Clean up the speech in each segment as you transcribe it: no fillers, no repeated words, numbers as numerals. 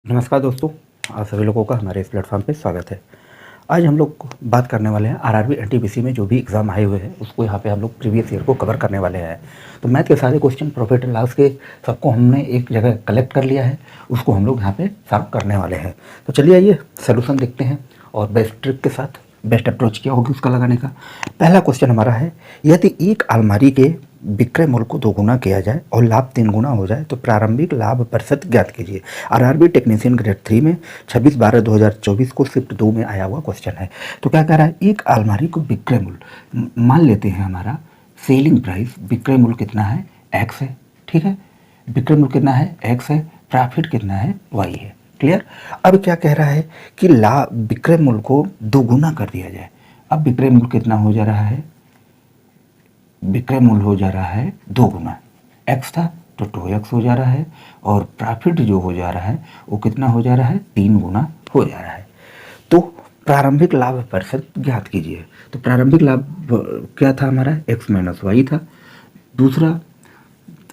नमस्कार दोस्तों, आप सभी लोगों का हमारे इस प्लेटफॉर्म पे स्वागत है। आज हम लोग बात करने वाले हैं आरआरबी एनटीपीसी में जो भी एग्ज़ाम आए हुए हैं उसको यहाँ पे हम लोग प्रीवियस ईयर को कवर करने वाले हैं। तो मैथ के सारे क्वेश्चन प्रॉफिट एंड लॉस के सबको हमने एक जगह कलेक्ट कर लिया है, उसको हम लोग यहाँ पे सॉल्व करने वाले हैं। तो चलिए आइए सोल्यूशन देखते हैं और बेस्ट ट्रिक के साथ बेस्ट अप्रोच क्या होगी उसका लगाने का। पहला क्वेश्चन हमारा है, यदि एक अलमारी के विक्रय मूल्य को 2 गुना किया जाए और लाभ 3 गुना हो जाए तो प्रारंभिक लाभ प्रतिशत ज्ञात कीजिए। आरआरबी टेक्नीशियन ग्रेड 3 में 26/12/2024 को शिफ्ट 2 में आया हुआ क्वेश्चन है। तो क्या कह रहा है, एक अलमारी को विक्रय मूल्य मान लेते हैं, हमारा सेलिंग प्राइस विक्रय मूल्य कितना है, एक्स है, ठीक है। विक्रय मूल्य कितना है, एक्स है, प्रॉफिट कितना है, वाई है। क्लियर। अब क्या कह रहा है कि लाभ विक्रय मूल्य को 2 गुना कर दिया जाए। अब विक्रय मूल्य कितना हो जा रहा है, विक्रय मूल्य हो जा रहा है 2 गुना, एक्स था तो 2x हो जा रहा है, और प्रॉफिट जो हो जा रहा है वो कितना हो जा रहा है, 3 गुना हो जा रहा है। तो प्रारंभिक लाभ प्रतिशत ज्ञात कीजिए। तो प्रारंभिक लाभ क्या था हमारा, x माइनस वाई था। दूसरा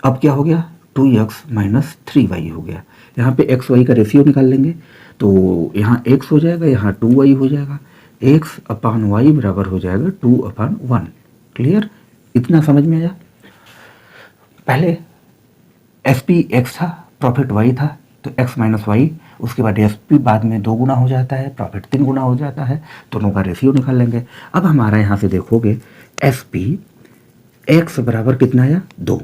अब क्या हो गया, 2x माइनस 3y हो गया। यहाँ पे x y का रेशियो निकाल लेंगे तो यहाँ x हो जाएगा, यहाँ 2y हो जाएगा। x अपान वाई बराबर हो जाएगा 2/1। क्लियर, इतना समझ में आया। पहले SP x था, प्रॉफिट y था, तो x माइनस वाई, उसके बाद SP बाद में 2 गुना हो जाता है, प्रॉफिट 3 गुना हो जाता है, दोनों का रेशियो निकाल लेंगे। अब हमारा यहाँ से देखोगे SP x बराबर कितना आया, 2,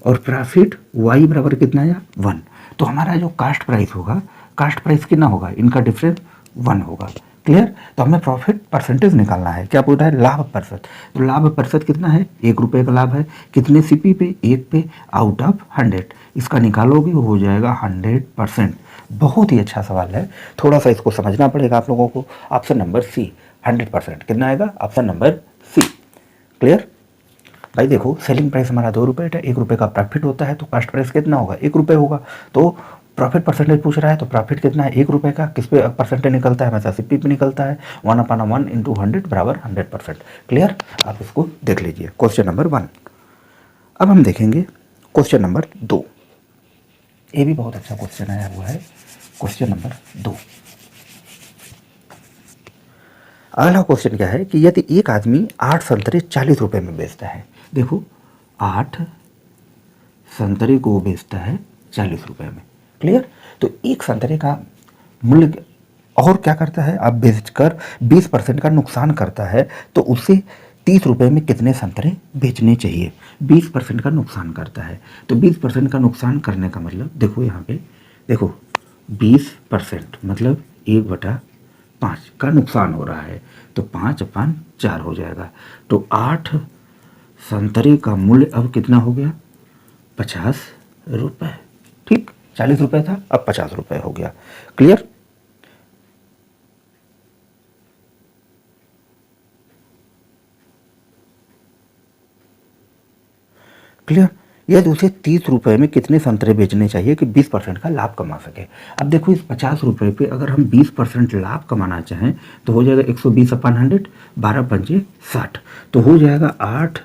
और प्रॉफिट y बराबर कितना आया, 1। तो हमारा जो कास्ट प्राइस होगा, कास्ट प्राइस कितना होगा, इनका डिफरेंस 1 होगा। क्लियर। तो हमें प्रॉफिट परसेंटेज निकालना है, क्या बोल रहा है, लाभ प्रतिशत। तो लाभ प्रतिशत कितना है, 1 रुपये का लाभ है, कितने सीपी पे, 1 पे, आउट ऑफ 100। इसका निकालोगे हो जाएगा 100%। बहुत ही अच्छा सवाल है, थोड़ा सा इसको समझना पड़ेगा आप लोगों को। ऑप्शन नंबर सी 100% कितना आएगा, ऑप्शन नंबर सी। क्लियर भाई। देखो सेलिंग प्राइस हमारा 2 रुपये है, 1 रुपये का प्रॉफिट होता है, तो कास्ट प्राइस कितना होगा, 1 रुपये होगा। तो प्रॉफिट परसेंटेज पूछ रहा है, तो प्रॉफिट कितना है, 1 रुपये का, किस पे परसेंटेज निकलता है, हमेशा सीपी पे निकलता है। 1/1 इंटू 100 बराबर 100%। क्लियर, आप इसको देख लीजिए, क्वेश्चन नंबर 1। अब हम देखेंगे क्वेश्चन नंबर 2। ये भी बहुत अच्छा क्वेश्चन आया हुआ है, क्वेश्चन नंबर 2। अगला क्वेश्चन क्या है कि यदि एक आदमी 8 संतरे 40 रुपये में बेचता है। देखो 8 संतरे को बेचता है 40 रुपये में। क्लियर। तो एक संतरे का मूल्य और क्या करता है, अब बेचकर 20% का नुकसान करता है, तो उसे 30 रुपये में कितने संतरे बेचने चाहिए। 20% का नुकसान करता है, तो 20% का नुकसान करने का मतलब देखो यहाँ पे, देखो 20% मतलब 1/5 का नुकसान हो रहा है, तो 5/4 हो जाएगा। तो 8 संतरे का मूल्य अब कितना हो गया, 50 रुपये। ठीक, 40 रुपये था, अब 50 रुपये हो गया। क्लियर। क्लियर। यदि उसे 30 रुपये में कितने संतरे बेचने चाहिए कि 20% का लाभ कमा सके। अब देखो इस 50 रुपये पे अगर हम 20% लाभ कमाना चाहें तो हो जाएगा 120/100, 12×5 = 60, तो हो जाएगा 8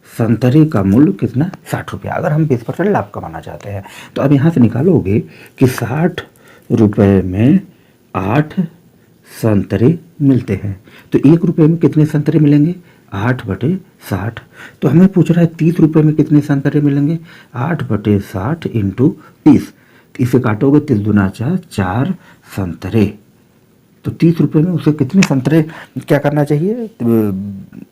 संतरे का मूल्य कितना, 60 रुपया, अगर हम 20% लाभ कमाना चाहते हैं। तो अब यहाँ से निकालोगे कि 60 रुपये में 8 संतरे मिलते हैं, तो 1 रुपये में कितने संतरे मिलेंगे, 8/60। तो हमें पूछ रहा है 30 रुपये में कितने संतरे मिलेंगे, 8/60 इंटू 30। इसे काटोगे 30 दूना 4, 4 संतरे। तो 30 रुपये में उसे कितने संतरे क्या करना चाहिए,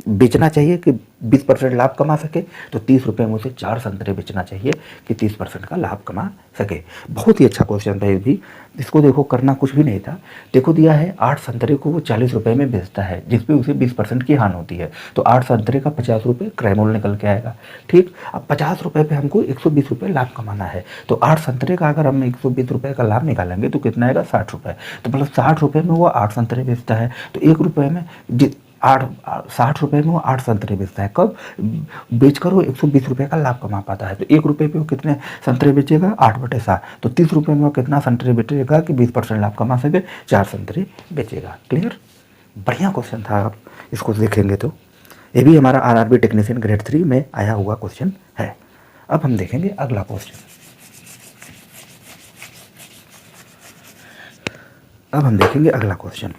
बेचना चाहिए कि 20% लाभ कमा सके। तो 30 रुपये में उसे 4 संतरे बेचना चाहिए कि 30% का लाभ कमा सके। बहुत ही अच्छा क्वेश्चन था ये भी। इसको देखो करना कुछ भी नहीं था। देखो दिया है 8 संतरे को वो 40 रुपये में बेचता है, जिसपे उसे 20% की हानि होती है, तो 8 संतरे का 50 रुपये क्रय मूल्य निकल के आएगा। ठीक, अब 50 रुपये पे हमको 120 रुपये लाभ कमाना है, तो 8 संतरे का अगर हम 120 रुपये का लाभ निकालेंगे तो कितना आएगा, 60 रुपये। तो मतलब 60 रुपये में वो 8 संतरे बेचता है, तो 1 रुपये में 60 रुपये में वो 8 संतरे बेचता है। कब बेचकर वो 120 रुपये का लाभ कमा पाता है। तो 1 रुपये पे वो कितने संतरे बेचेगा, 8/60। तो 30 रुपये में वो कितना संतरे बेचेगा कि 20% लाभ कमा सके, 4 संतरे बेचेगा। क्लियर, बढ़िया क्वेश्चन था। आप इसको देखेंगे तो ये भी हमारा आरआरबी टेक्नीशियन ग्रेड 3 में आया हुआ क्वेश्चन है। अब हम देखेंगे अगला क्वेश्चन। अब हम देखेंगे अगला क्वेश्चन।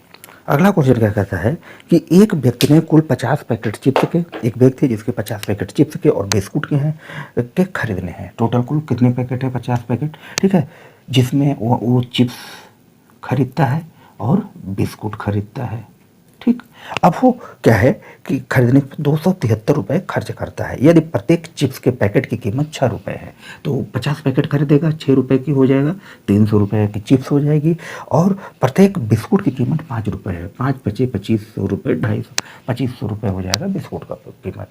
अगला क्वेश्चन क्या कहता है कि एक व्यक्ति ने कुल 50 पैकेट चिप्स के, एक व्यक्ति जिसके 50 पैकेट चिप्स के और बिस्कुट के हैं के खरीदने हैं। टोटल कुल कितने पैकेट है? 50 पैकेट, ठीक है, जिसमें वो चिप्स खरीदता है और बिस्कुट खरीदता है, ठीक। अब वो क्या है कि खरीदने पर 273 रुपये खर्च करता है। यदि प्रत्येक चिप्स के पैकेट की कीमत 6 रुपये है तो 50 पैकेट खरीदेगा, 6 रुपये की हो जाएगा, 300 रुपये की चिप्स हो जाएगी। और प्रत्येक बिस्कुट की कीमत 5 रुपये है, 5 पचे 2500 रुपये, 2500 रुपये हो जाएगा बिस्कुट का कीमत,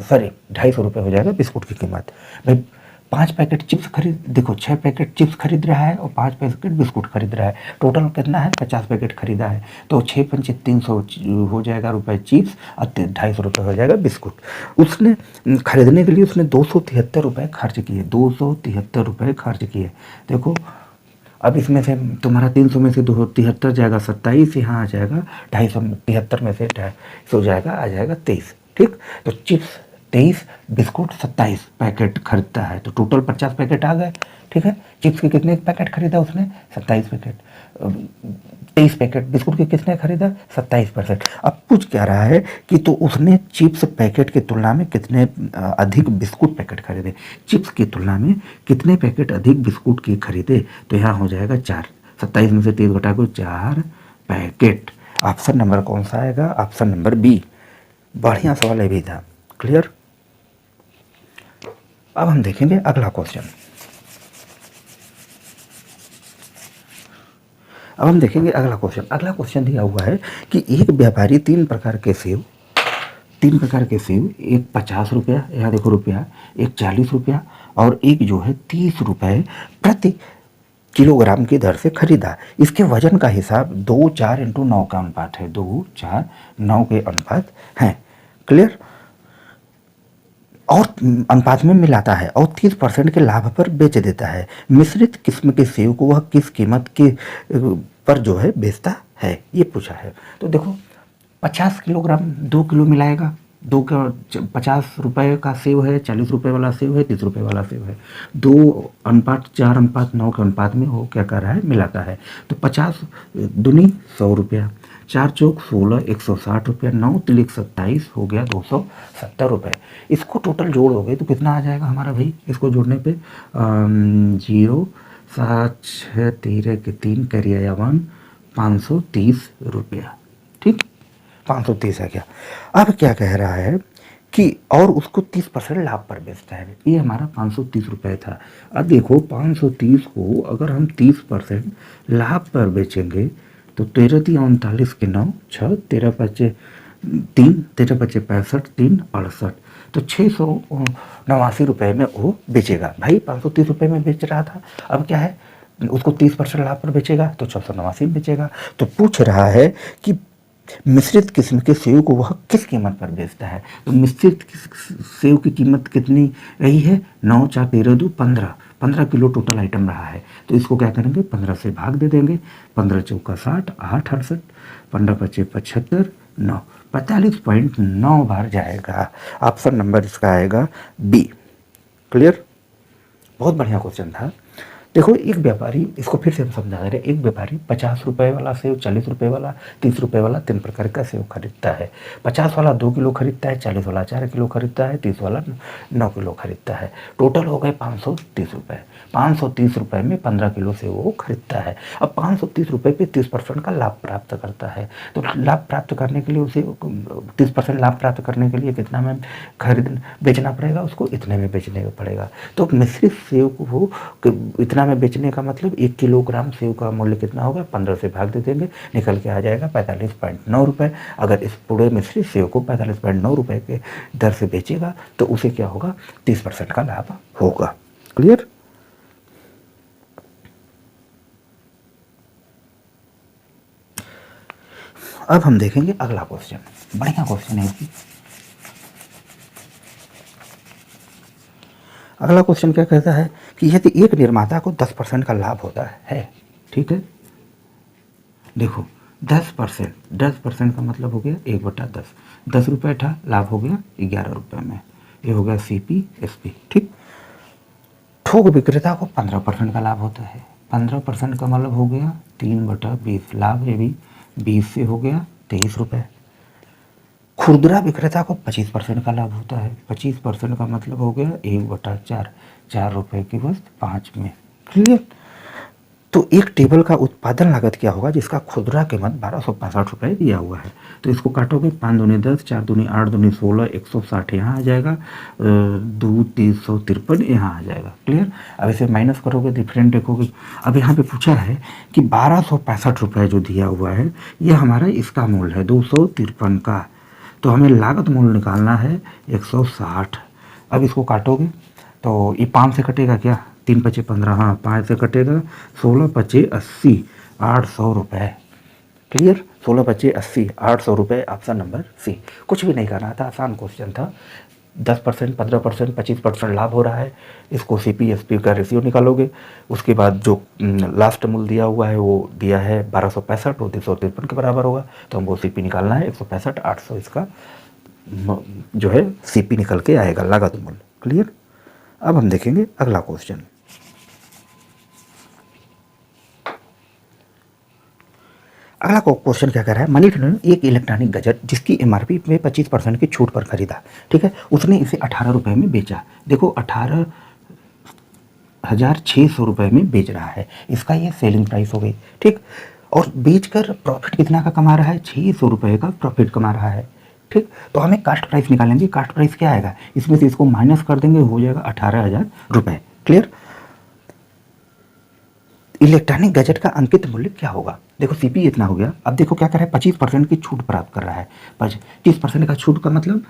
सॉरी 250 रुपये हो जाएगा बिस्कुट की कीमत। भाई 5 पैकेट चिप्स खरीद, देखो 6 पैकेट चिप्स खरीद रहा है और 5 पैकेट बिस्कुट खरीद रहा है। टोटल कितना है? 50 पैकेट खरीदा है तो 6 पंचे 300 हो जाएगा रुपये चिप्स और 250 रुपये हो जाएगा बिस्कुट। उसने खरीदने के लिए उसने 273 रुपये खर्च किए, 273 रुपये खर्च किए। देखो अब इसमें से तुम्हारा 300 में से 273 जाएगा 27, यहाँ आ जाएगा 250, 73 में से 250 हो जाएगा, आ जाएगा 23, ठीक। तो चिप्स 23, बिस्कुट 27 पैकेट खरीदता है तो टोटल 50 पैकेट आ गए, ठीक है। चिप्स के कितने पैकेट खरीदा उसने? 27 पैकेट। 23 पैकेट बिस्कुट के कितने खरीदा? 27%। अब पूछ क्या रहा है कि तो उसने चिप्स पैकेट की तुलना में कितने अधिक बिस्कुट पैकेट खरीदे, चिप्स की तुलना में कितने पैकेट अधिक बिस्कुट के खरीदे? तो यहाँ हो जाएगा 4, 27 में से 30 घटा को 4 पैकेट। ऑप्शन नंबर कौन सा आएगा? Option number B. बढ़िया सवाल है भी था, क्लियर। अब हम देखेंगे अगला क्वेश्चन। अब हम देखेंगे अगला क्वेश्चन। अगला क्वेश्चन दिया हुआ है कि एक व्यापारी 3 प्रकार के सेब, एक 50 रुपया, यहाँ देखो रुपया, एक 40 रुपया और एक जो है 30 रुपये प्रति किलोग्राम की दर से खरीदा। इसके वजन का हिसाब 2 4 × 9 का अनुपात है, 2 4 9 के अनुपात हैं, क्लियर। और अनुपात में मिलाता है और 30% के लाभ पर बेच देता है। मिश्रित किस्म के सेब को वह किस कीमत के पर जो है बेचता है, ये पूछा है। तो देखो 50 किलोग्राम 2 किलो मिलाएगा, 50 रुपये का सेब है, 40 रुपये वाला सेब है, 30 रुपये वाला सेब है, 2:4:9 के अनुपात में वो क्या कर रहा है? मिलाता है। तो 50 दूनी 100 रुपया, 4 चौक 16, 160 रुपया, 9 तिलिक 27 हो गया 270 रुपये। इसको टोटल जोड़ोगे तो कितना आ जाएगा हमारा भाई? इसको जोड़ने पे 0 7 6 13 के 3 करिया 1 530 रुपया, ठीक, 530 है क्या। अब क्या कह रहा है कि और उसको 30% लाभ पर बेचता है। ये हमारा 530 रुपये था। अब देखो 530 को अगर हम 30% लाभ पर बेचेंगे तो 13 × 39 के 9 6 13 5 3 13 5 65 3 68 तो 689 रुपये में वो बेचेगा। भाई 530 रुपये में बेच रहा था, अब क्या है उसको 30% लाभ पर बेचेगा तो 689 में बेचेगा। तो पूछ रहा है कि मिश्रित किस्म के सेब को वह किस कीमत पर बेचता है। तो मिश्रित सेब की कीमत कितनी रही है? 9 4 13 2 15 किलो टोटल आइटम रहा है। तो इसको क्या करेंगे? 15 से भाग दे देंगे, 15 चौका 60, 8 68, 15 पचे 75, 9 45.9 बार जाएगा। ऑप्शन नंबर इसका आएगा बी, क्लियर। बहुत बढ़िया क्वेश्चन था। देखो एक व्यापारी, इसको फिर से हम समझा दे रहे हैं, एक व्यापारी 50 रुपये वाला सेब, 40 रुपये वाला, 30 रुपये वाला 3 प्रकार का सेब खरीदता है। 50 वाला 2 किलो खरीदता है, 40 वाला 4 किलो खरीदता है, 30 वाला 9 किलो खरीदता है। टोटल हो गए 530 रुपये। 530 रुपये में 15 किलो सेब वो खरीदता है। अब 530 रुपये पे 30% का लाभ प्राप्त करता है। तो लाभ प्राप्त करने के लिए उसे 30% लाभ प्राप्त करने के लिए कितना में बेचना पड़ेगा? उसको इतने में बेचने पड़ेगा। तो मिश्रित सेब को वो इतना में बेचने का मतलब 1 किलोग्राम सेब का मूल्य कितना होगा? 15 से भाग दे देंगे, निकल के आ जाएगा 45.9 रुपये। अगर इस पूरे मिश्रित सेब को 45.9 रुपये के दर से बेचेगा तो उसे क्या होगा? 30% का लाभ होगा, क्लियर। अब हम देखेंगे अगला क्वेश्चन। बढ़िया क्वेश्चन है इसकी। अगला क्वेश्चन क्या कहता है कि यदि एक निर्माता को 10% का लाभ होता है, ठीक है, देखो 10% का मतलब हो गया 1/10, 10 रुपये था, लाभ हो गया 11 रुपये में, ये हो गया CP SP, ठीक। थोक विक्रेता को 15% का लाभ होता है, 15% का मतलब हो गया 3/20, लाभ ये भी 20 से हो गया 23 रुपये। खुदरा विक्रेता को 25% का लाभ होता है, 25% का मतलब हो गया 1/4, 4 रुपये की वस्तु 5 में। क्लियर। तो एक टेबल का उत्पादन लागत क्या होगा जिसका खुदरा कीमत 1265 रुपये दिया हुआ है। तो इसको काटोगे, 5 दूनी 10, 4 दूनी 8, दूनी 16, 160 यहाँ आ जाएगा, 2 353 यहाँ आ जाएगा। क्लियर। अब इसे माइनस करोगे, डिफरेंट देखोगे। अब यहाँ पे पूछा है कि 1265 रुपये जो दिया हुआ है ये हमारा इसका मूल्य है 253 का, तो हमें लागत मूल्य निकालना है 160। अब इसको काटोगे तो ये 5 से कटेगा क्या, 3 पचे 15, हाँ 5 से कटेगा, 16 पचे 80, 800 रुपये। क्लियर। 16 पचे 80, 800 रुपये, ऑप्शन नंबर सी। कुछ भी नहीं करना था, आसान क्वेश्चन था। 10%, 15%, 25% लाभ हो रहा है, इसको CP/SP का रेशियो निकालोगे। उसके बाद जो लास्ट मूल्य दिया हुआ है वो दिया है 1265, वो 353 के बराबर होगा, तो हमको CP निकालना है 165, 800 इसका जो है CP निकल के आएगा, लागत मूल्य। क्लियर। अब हम देखेंगे अगला क्वेश्चन। अगला क्वेश्चन क्या कह रहा है, मनीष ने एक इलेक्ट्रॉनिक गैजेट जिसकी MRP में 25% की छूट पर खरीदा, ठीक है, उसने इसे 18 रुपये में बेचा। देखो 18,600 रुपये में बेच रहा है, इसका ये सेलिंग प्राइस हो गई, ठीक। और बेचकर प्रॉफिट कितना का कमा रहा है, 600 रुपये का प्रॉफिट कमा रहा है, ठीक। तो हमें कास्ट प्राइस निकालेंगे। कास्ट प्राइस क्या आएगा, इसमें से इसको माइनस कर देंगे, हो जाएगा 18,000 रुपये। क्लियर। इलेक्ट्रॉनिक गैजेट का अंकित मूल्य क्या होगा, देखो CP इतना हो गया। अब देखो क्या कर रहा है, 25% की छूट प्राप्त कर रहा है। 25% का छूट का मतलब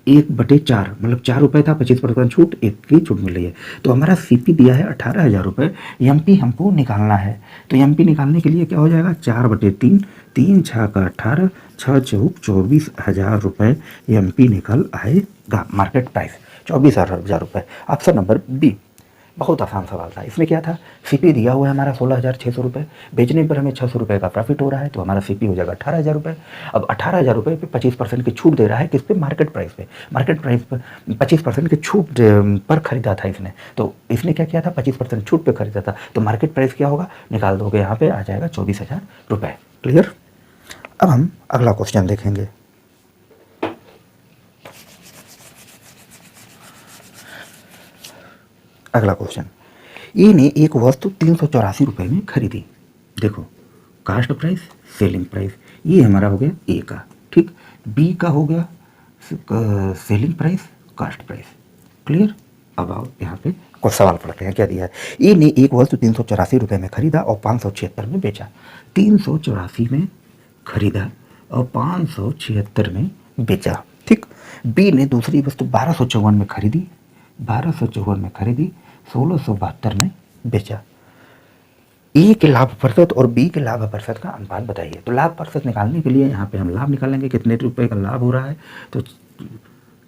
1/4, मतलब 4 रुपये था, 25% छूट, 1 की छूट मिल रही है। तो हमारा CP दिया है 18,000 रुपये, MP हमको निकालना है। तो MP निकालने के लिए क्या हो जाएगा, 4/3, 3 6 का 18, 6 चौक 24,000 रुपये MP निकल आएगा। मार्केट प्राइस 24,000 रुपये, ऑप्शन नंबर बी। बहुत आसान सवाल था। इसमें क्या था, CP दिया हुआ है हमारा 16,600 रुपये, बेचने पर हमें 600 रुपये का प्रॉफिट हो रहा है, तो हमारा CP हो जाएगा 18,000 रुपये। अब 18,000 रुपये पे 25% की छूट दे रहा है, किस पे, मार्केट प्राइस पे। मार्केट प्राइस पर 25% की छूट पर खरीदा था इसने, तो इसने क्या किया था, 25% छूट पर खरीदा था, तो मार्केट प्राइस क्या होगा, निकाल दोगे, यहाँ पे आ जाएगा 24,000 रुपये। क्लियर। अब हम अगला क्वेश्चन देखेंगे। अगला क्वेश्चन, ए ने एक वस्तु 384 रुपये में खरीदी। देखो कास्ट प्राइस, सेलिंग प्राइस, ये हमारा हो गया ए का, ठीक। बी का हो गया selling price, cost price. Clear. अब आओ यहाँ पे कुछ सवाल पढ़ते हैं, क्या दिया है। ए ने एक वस्तु 384 रुपये में खरीदा और 576 में बेचा। 384 में खरीदा और 576 में बेचा, ठीक। बी ने दूसरी वस्तु 1254 में खरीदी, 1254 में खरीदी, 1672 में बेचा। ए के लाभ प्रतिशत और बी के लाभ प्रतिशत का अनुपात बताइए। तो लाभ प्रतिशत निकालने के लिए यहाँ पे हम लाभ निकालेंगे, कितने रुपए का लाभ हो रहा है, तो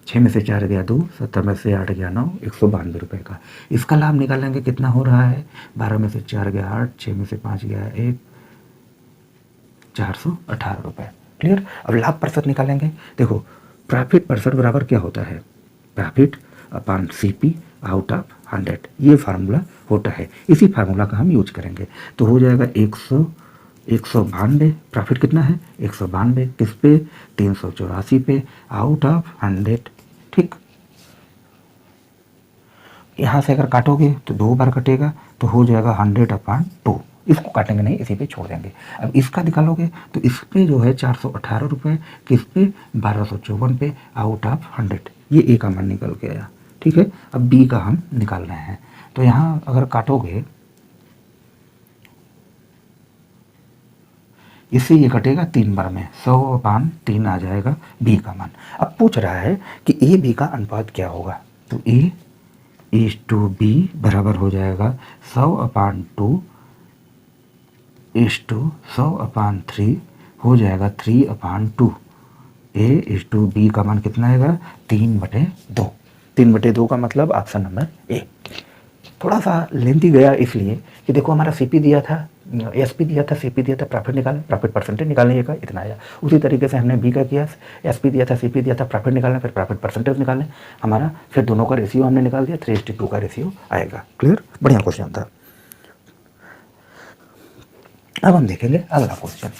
6 में से 4 गया 2, 70 में से 8 गया 9, 192 रुपये का। इसका लाभ निकालेंगे, कितना हो रहा है, 12 में से 4 गया 8, 6 में से 5 गया 1, 418 रुपये। क्लियर। अब लाभ प्रतिशत निकालेंगे। देखो प्रॉफिट प्रतिशत बराबर क्या होता है, profit upon CP out of 100, ये फार्मूला होता है, इसी फार्मूला का हम यूज करेंगे। तो हो जाएगा 192, प्रॉफिट कितना है 192, किस पे, 384 पे, आउट ऑफ 100, ठीक। यहाँ से अगर काटोगे तो 2 बार कटेगा, तो हो जाएगा 100/2। इसको काटेंगे नहीं, इसी पे छोड़ देंगे। अब इसका निकालोगे तो इस पे जो है 418 रुपये, किस पे, 1254 पे, आउट ऑफ 100, ये ए का मान निकल के आया, ठीक है। अब बी का हम निकाल रहे हैं, तो यहाँ अगर काटोगे इससे ये कटेगा 3 बार में, 100/3 आ जाएगा बी का मान। अब पूछ रहा है कि ए बी का अनुपात क्या होगा, तो A/B बराबर हो जाएगा 100/2 100/3 हो जाएगा 3/2। A/B का मान कितना आएगा, 3/2। 3/2 का मतलब ऑप्शन नंबर ए। थोड़ा सा लेंथी गया इसलिए कि देखो हमारा CP दिया था, SP दिया था, CP दिया था, प्रॉफिट निकालना, प्रॉफिट परसेंटेज निकालने का इतना आया। उसी तरीके से हमने बी का किया, SP दिया था, CP दिया था, प्रॉफिट निकालना, फिर प्रॉफिट परसेंटेज निकालने हमारा, फिर दोनों का रेशियो हमने निकाल दिया, 3:2 का रेशियो आएगा। क्लियर। बढ़िया क्वेश्चन था। अब हम देखेंगे अगला क्वेश्चन।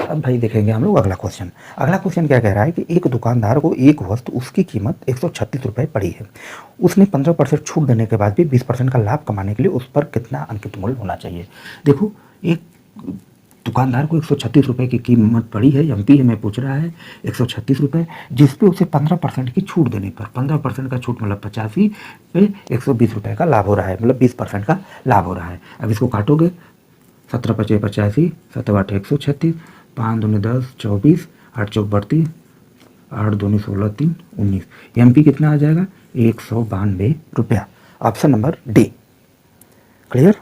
अब भाई देखेंगे हम लोग अगला क्वेश्चन। अगला क्वेश्चन क्या कह रहा है कि एक दुकानदार को एक वस्तु उसकी कीमत 136 रुपये पड़ी है। उसने 15% छूट देने के बाद भी 20% का लाभ कमाने के लिए उस पर कितना अंकित मूल्य होना चाहिए। देखो, एक दुकानदार को 136 रुपये की कीमत पड़ी है, एमपी में पूछ रहा है 136 रुपये, जिस पे उसे 15% की छूट देने पर, 15% का छूट मतलब 85 पे 120 रुपये का लाभ हो रहा है, मतलब 20% का लाभ हो रहा है। अब इसको काटोगे, 17 पचे 85, 7 8 136, 5 दूनी 10, 24, 8 चौक 32, 8 दूनी 16, 3 19, एमपी कितना आ जाएगा 192 रुपया। Option number D. क्लियर।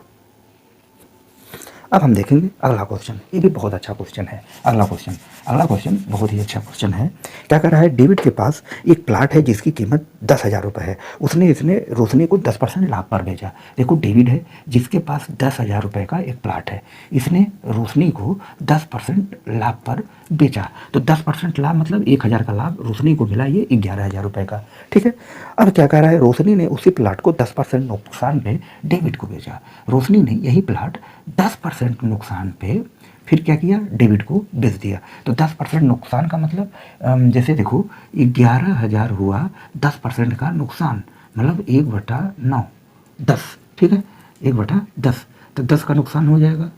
अब हम देखेंगे अगला क्वेश्चन। ये भी बहुत अच्छा क्वेश्चन है। अगला क्वेश्चन बहुत ही अच्छा क्वेश्चन है। क्या कर रहा है, डेविड के पास एक प्लाट है जिसकी कीमत 10,000 रुपये है। उसने इसने रोशनी को 10% लाभ पर बेचा। देखो, डेविड है जिसके पास 10,000 रुपये का एक प्लाट है, इसने रोशनी को 10% लाभ पर बेचा। तो 10% लाभ मतलब 1,000 का लाभ रोशनी को मिला, ये 11,000 रुपये का। ठीक है। अब क्या कह रहा है, रोशनी ने उसी प्लाट को 10% नुकसान पे डेविड को बेचा। रोशनी ने यही प्लाट 10% नुकसान पे फिर क्या किया, डेविड को बेच दिया। तो 10% नुकसान का मतलब जैसे देखो 11,000 हुआ, 10% का नुकसान मतलब 1/9, 10। ठीक है, 1/10, तो 10 का नुकसान हो जाएगा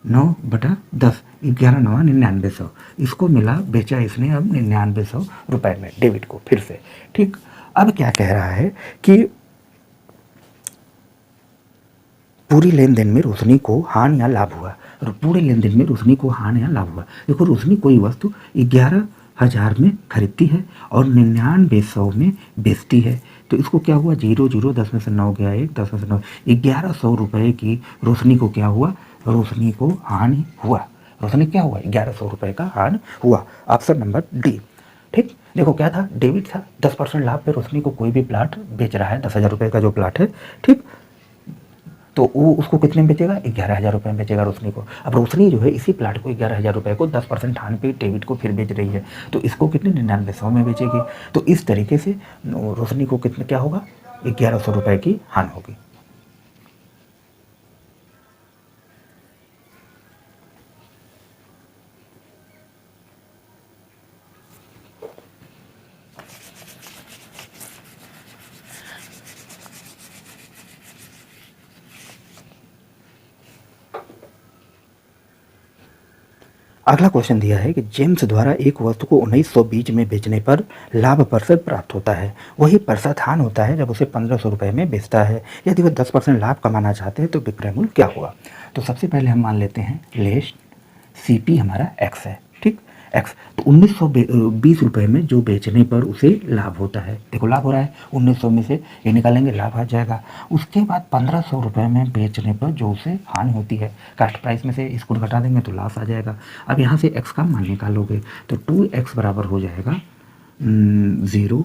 9/10, 11 9 9900। इसको मिला, बेचा इसने अब 9900 रुपये में डेविड को फिर से। ठीक। अब क्या कह रहा है कि पूरी लेन देन में रोशनी को हानि या लाभ हुआ। और पूरे लेन देन में रोशनी को हानि या लाभ हुआ। देखो, रोशनी कोई वस्तु 11,000 में खरीदती है और 9900 में बेचती है। तो इसको क्या हुआ, 0 0, 10 में से 9 गया 1, 10 में से 9, 1100 रुपये की रोशनी को क्या हुआ, रोशनी को हानि हुआ। रोशनी क्या हुआ, 1100 रुपये का हानि हुआ। Option number D. ठीक। देखो क्या था, डेबिट था, 10% लाभ पे रोशनी को कोई भी प्लाट बेच रहा है, 10,000 रुपये का जो प्लाट है। ठीक। तो वो उसको कितने में बेचेगा, 11,000 रुपये में बेचेगा रोशनी को। अब रोशनी जो है इसी प्लाट को 11,000 रुपये को 10% हानि पे डेबिट को फिर बेच रही है, तो इसको कितने 9900 में बेचेगी। तो इस तरीके से रोशनी को कितने क्या होगा, 1100 रुपये की हानि होगी। अगला क्वेश्चन दिया है कि जेम्स द्वारा एक वस्तु को 1920 में बेचने पर लाभ प्रतिशत प्राप्त होता है। वही प्रतिशत हानि होता है जब उसे 1500 रुपये में बेचता है। यदि वह 10% लाभ कमाना चाहते हैं तो विक्रय मूल्य क्या होगा। तो सबसे पहले हम मान लेते हैं लेस CP हमारा x है। ठीक, x। तो 1920 रुपये में जो बेचने पर उसे लाभ होता है, देखो लाभ हो रहा है 1900 में से ये निकालेंगे, लाभ आ जाएगा। उसके बाद 1500 रुपये में बेचने पर जो उसे हानि होती है, कास्ट प्राइस में से इसको घटा देंगे तो लॉस आ जाएगा। अब यहाँ से x का मान निकालोगे तो 2x बराबर हो जाएगा 0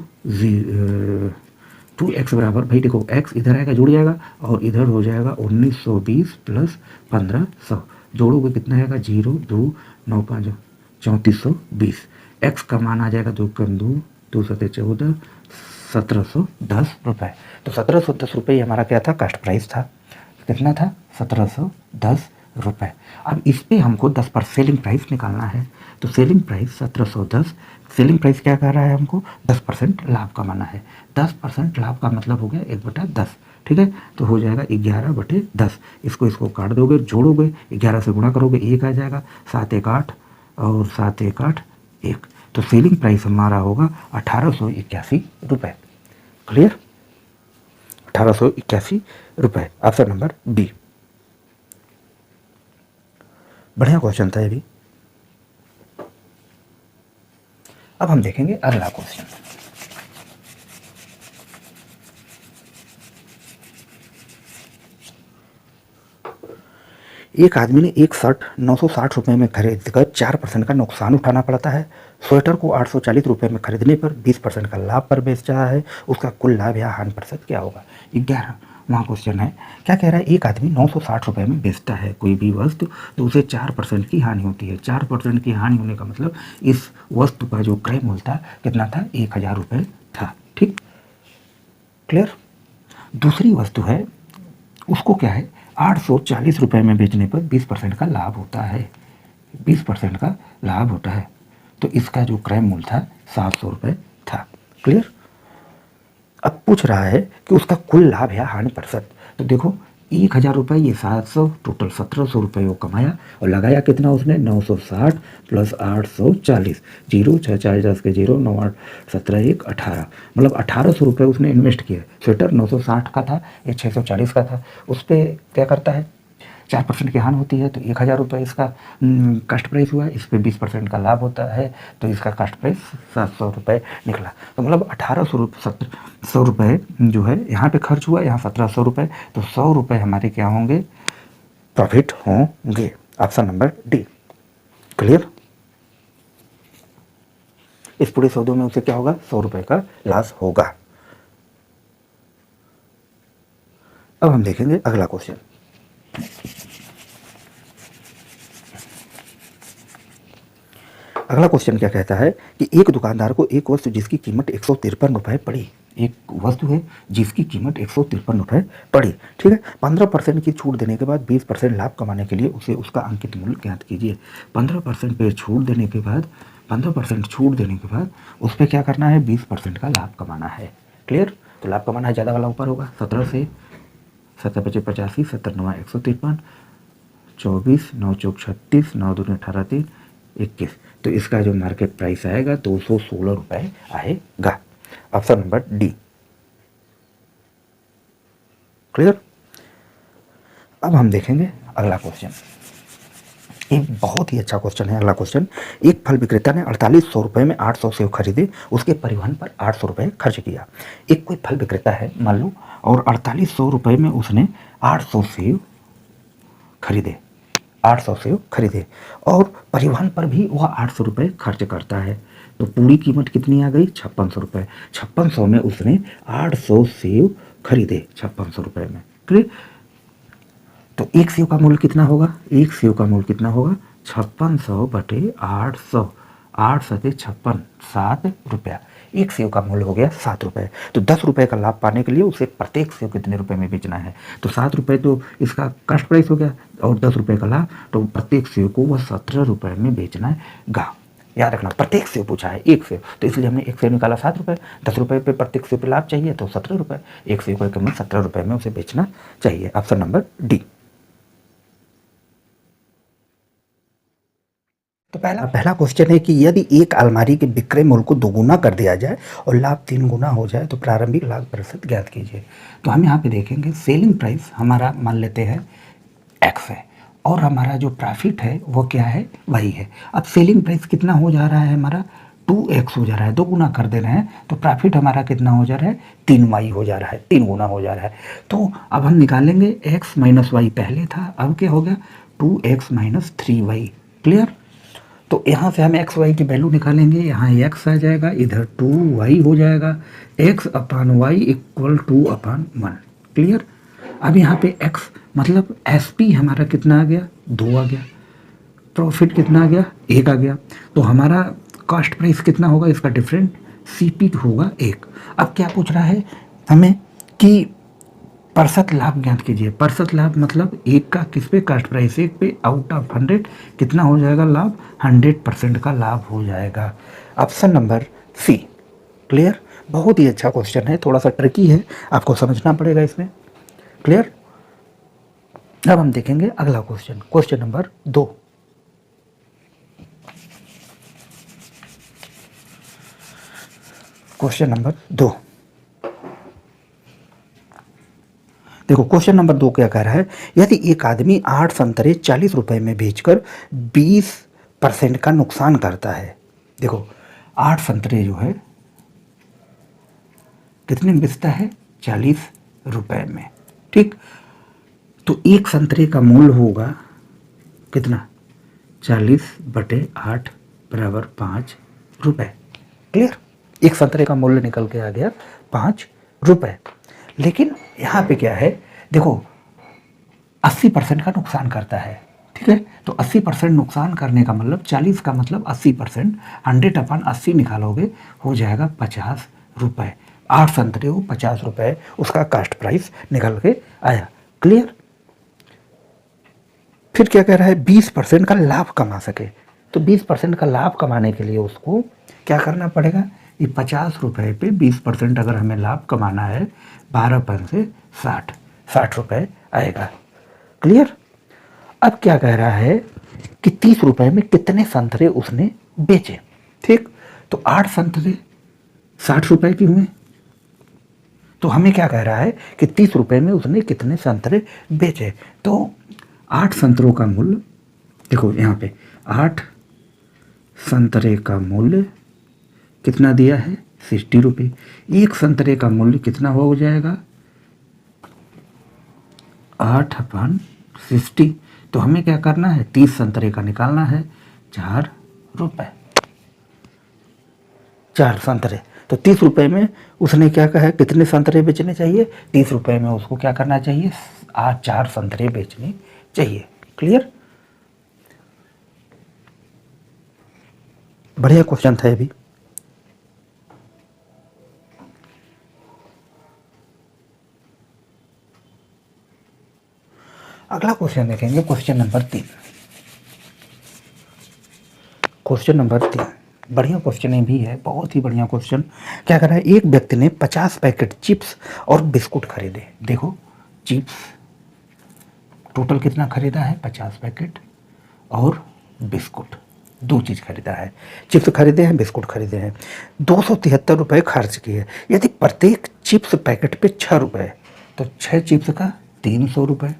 2x बराबर, भाई देखो x इधर आएगा जुड़ जाएगा और इधर हो जाएगा 1920 प्लस 1500, जोड़ोगे कितना आएगा 0 2 9 5 3420। एक्स का मान आ जाएगा 2 कम 2 2 7 14 1710 रुपये। तो 1710 रुपये हमारा क्या था, कास्ट प्राइस था। कितना था, 1710 रुपये। अब इस पर हमको 10% सेलिंग प्राइस निकालना है। तो सेलिंग प्राइस 1710, सेलिंग प्राइस क्या कर रहा है, हमको 10% लाभ कमाना है। 10% लाभ का मतलब हो गया 1/10। ठीक है, तो हो जाएगा 11/10। इसको काट दोगे, जोड़ोगे, 11 से गुणा करोगे 1 आ जाएगा, 7 1 8 और 7 1 8 1। तो सेलिंग प्राइस हमारा होगा 1881 रुपये। क्लियर, 1881 रुपये। Option number B. बढ़िया क्वेश्चन था ये भी। अब हम देखेंगे अगला क्वेश्चन। एक आदमी ने एक शर्ट 960 रुपये में खरीदकर 4% का नुकसान उठाना पड़ता है। स्वेटर को 840 रुपये में खरीदने पर 20% का लाभ पर बेच रहा है। उसका कुल लाभ या हानि प्रतिशत क्या होगा। 11वां क्वेश्चन है, क्या कह रहा है, एक आदमी 960 रुपये में बेचता है कोई भी वस्तु, तो उसे 4% की हानि होती है। 4% की हानि होने का मतलब इस वस्तु का जो क्रय मूल्य था कितना था, 1,000 रुपये था। ठीक, क्लियर। दूसरी वस्तु है, उसको क्या है, 840 रुपये में बेचने पर 20% का लाभ होता है, 20% का लाभ होता है। तो इसका जो क्रय मूल्य था 700 रुपये था। क्लियर। अब पूछ रहा है कि उसका कुल लाभ या हानि प्रतिशत। तो देखो 1000 रुपये, ये 700, टोटल 1700 रुपये वो कमाया और लगाया कितना उसने, 960 प्लस 840, 0 6 4 10 के 0 9 8 17 1 18, मतलब 1800 रुपये उसने इन्वेस्ट किया। स्वेटर 960 का था, ये 640 का था। उस पर क्या करता है, 4% की हानि होती है, तो 1000 रुपये इसका कास्ट प्राइस हुआ, इस पर 20% का लाभ होता है, तो इसका कास्ट प्राइस 700 रुपये निकला। तो मतलब 1800 रुपये जो है यहाँ पे खर्च हुआ, यहाँ 1700 रुपये, तो 100 रुपये हमारे क्या होंगे, प्रॉफिट होंगे। Option number D. क्लियर। इस पूरे सौदे में उसे क्या होगा, 100 रुपये का लॉस होगा। अब हम देखेंगे अगला क्वेश्चन। अगला क्वेश्चन क्या कहता है कि एक दुकानदार को एक वस्तु जिसकी कीमत 153 रुपये पड़ी, एक वस्तु है जिसकी कीमत 153 रुपये पड़ी, ठीक है। 15% की छूट देने के बाद 20% लाभ कमाने के लिए उसे उसका अंकित मूल्य ज्ञात कीजिए। 15% पे छूट देने के बाद, 15% छूट देने के बाद उस पर क्या करना है, 20% का लाभ कमाना है। क्लियर। तो लाभ कमाना है, ज़्यादा वाला ऊपर होगा, 17 से 7 5 85, 7 9 153, 24 9 चौक 36, 9 2 18 3 21, तो इसका जो मार्केट प्राइस आएगा 216 रुपये आएगा। Option number D. क्लियर। अब हम देखेंगे अगला क्वेश्चन। एक बहुत ही अच्छा क्वेश्चन है अगला क्वेश्चन। एक फल विक्रेता ने 4800 रुपये में 800 सेब खरीदे, उसके परिवहन पर 800 रुपये खर्च किया। एक कोई फल विक्रेता है मान लो, और 4800 रुपये में उसने 800 सेब खरीदे, 800 सेब खरीदे, और परिवहन पर भी वह 800 रुपये खर्च करता है। तो पूरी कीमत कितनी आ गई, 5600 रुपये। 5600 में उसने 800 सेब खरीदे, 5600 रुपये में। क्लियर। तो एक सेब का मूल्य कितना होगा, एक सेब का मूल्य कितना होगा, 5600 बटे 800, 8 सते 56, 7 रुपया। एक सेब का मूल्य हो गया 7 रुपये। तो 10 रुपये का लाभ पाने के लिए उसे प्रत्येक सेब कितने रुपए में बेचना है, तो 7 रुपये तो इसका कास्ट प्राइस हो गया, और 10 रुपये का लाभ, तो प्रत्येक सेब को वह 17 रुपये में बेचना है। याद रखना, प्रत्येक सेब पूछा है, एक सेब, तो इसलिए हमने एक सेब निकाला 7 रुपये, 10 रुपये पे प्रत्येक सेब पे लाभ चाहिए, तो 17 रुपये, एक सेब को कीमत 17 रुपये में उसे बेचना चाहिए। Option number D. तो पहला क्वेश्चन है कि यदि एक अलमारी के विक्रय मूल्य को 2 गुना कर दिया जाए और लाभ 3 गुना हो जाए तो प्रारंभिक लाभ प्रतिशत ज्ञात कीजिए। तो हम यहाँ पे देखेंगे सेलिंग प्राइस हमारा मान लेते हैं एक्स है, और हमारा जो प्रॉफिट है वो क्या है, वाई है। अब सेलिंग प्राइस कितना हो जा रहा है हमारा, 2x हो जा रहा है, 2 गुना कर दे रहे हैं, तो प्रॉफिट हमारा कितना हो जा रहा है, 3y हो जा रहा है, 3 गुना हो जा रहा है। तो अब हम निकालेंगे x माइनस वाई, पहले था, अब क्या हो गया, 2x माइनस 3y। क्लियर। तो यहाँ से हम एक्स वाई की वैल्यू निकालेंगे, यहाँ x आ जाएगा, इधर 2y हो जाएगा, x upon y equal 2/1। Clear. अब यहाँ पे x मतलब SP हमारा कितना आ गया, 2 आ गया, प्रॉफिट कितना आ गया, 1 आ गया, तो हमारा कॉस्ट प्राइस कितना होगा, इसका डिफरेंट CP होगा 1। अब क्या पूछ रहा है हमें कि प्रतिशत लाभ ज्ञात कीजिए। प्रतिशत लाभ मतलब 1 का किस पे, कास्ट प्राइस 1 पे, आउट ऑफ 100 कितना हो जाएगा लाभ, 100% का लाभ हो जाएगा। Option number C. क्लियर। बहुत ही अच्छा क्वेश्चन है, थोड़ा सा ट्रिकी है, आपको समझना पड़ेगा इसमें। क्लियर। अब हम देखेंगे अगला question, question number 2। Question number 2 देखो, क्वेश्चन नंबर 2 क्या कह रहा है, यदि एक आदमी 8 संतरे 40 रुपये में बेचकर 20% का नुकसान करता है। देखो 8 संतरे जो है कितने में बेचता है, 40 रुपये में, ठीक। तो एक संतरे का मूल्य होगा कितना, 40/8 बराबर 5 रुपये। क्लियर। एक संतरे का मूल्य निकल के आ गया 5 रुपये। लेकिन यहाँ पे क्या है, देखो 80% का नुकसान करता है, ठीक है। तो 80% नुकसान करने का मतलब 40 का मतलब 80%, 100/80 निकालोगे हो जाएगा 50 रुपये। 8 संतरे को 50 रुपये उसका कास्ट प्राइस निकल के आया। क्लियर। फिर क्या कह रहा है, 20% का लाभ कमा सके। तो 20% का लाभ कमाने के लिए उसको क्या करना पड़ेगा, ये 50 रुपये पे 20% अगर हमें लाभ कमाना है, 12 से 60 रुपये आएगा। क्लियर। अब क्या कह रहा है कि 30 रुपये में कितने संतरे उसने बेचे। ठीक, तो 8 संतरे 60 रुपये की हुए, तो हमें क्या कह रहा है कि 30 रुपये में उसने कितने संतरे बेचे। तो 8 संतरों का मूल्य, देखो यहाँ पे 8 संतरे का मूल्य कितना दिया है, 60 रुपये। एक संतरे का मूल्य कितना हो जाएगा, 8/60। तो हमें क्या करना है, 30 संतरे का निकालना है, 4 रुपये। 4 संतरे, तो 30 रुपये में उसने क्या कहा है, कितने संतरे बेचने चाहिए, 30 रुपये में उसको क्या करना चाहिए, 4 संतरे बेचने चाहिए। क्लियर। बढ़िया क्वेश्चन था ये भी। अगला क्वेश्चन देखेंगे, क्वेश्चन नंबर 3। क्वेश्चन नंबर 3 बढ़िया क्वेश्चन भी है, बहुत ही बढ़िया क्वेश्चन। क्या कर रहा है, एक व्यक्ति ने 50 पैकेट चिप्स और बिस्कुट खरीदे। देखो चिप्स टोटल कितना खरीदा है, 50 पैकेट और बिस्कुट, 2 चीज़ खरीदा है। चिप्स खरीदे हैं, बिस्कुट खरीदे हैं, 273 रुपये खर्च किए। यदि प्रत्येक चिप्स पैकेट पे 6 रुपये, तो 6 चिप्स का 300 रुपये,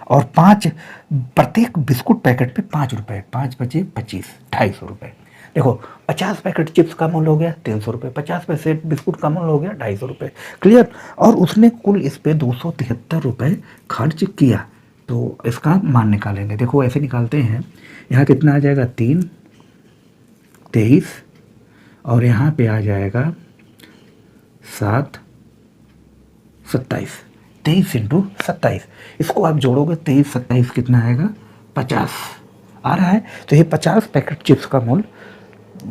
और 5 प्रत्येक बिस्कुट पैकेट पे 5 रुपये, 5 बचे 25, 250 रुपये। देखो 50 पैकेट चिप्स का मूल्य हो गया 300 रुपये, 50 पैकेट बिस्कुट का मूल्य हो गया 250 रुपये। क्लियर। और उसने कुल इस पे 273 रुपये खर्च किया। तो इसका मान निकालेंगे। देखो ऐसे निकालते हैं, यहाँ कितना आ जाएगा, 3, 23, और यहाँ पे आ जाएगा 7, 27। 23 × 27, इसको आप जोड़ोगे 23, 27 कितना आएगा, 50 आ रहा है। तो ये 50 पैकेट चिप्स का मूल्य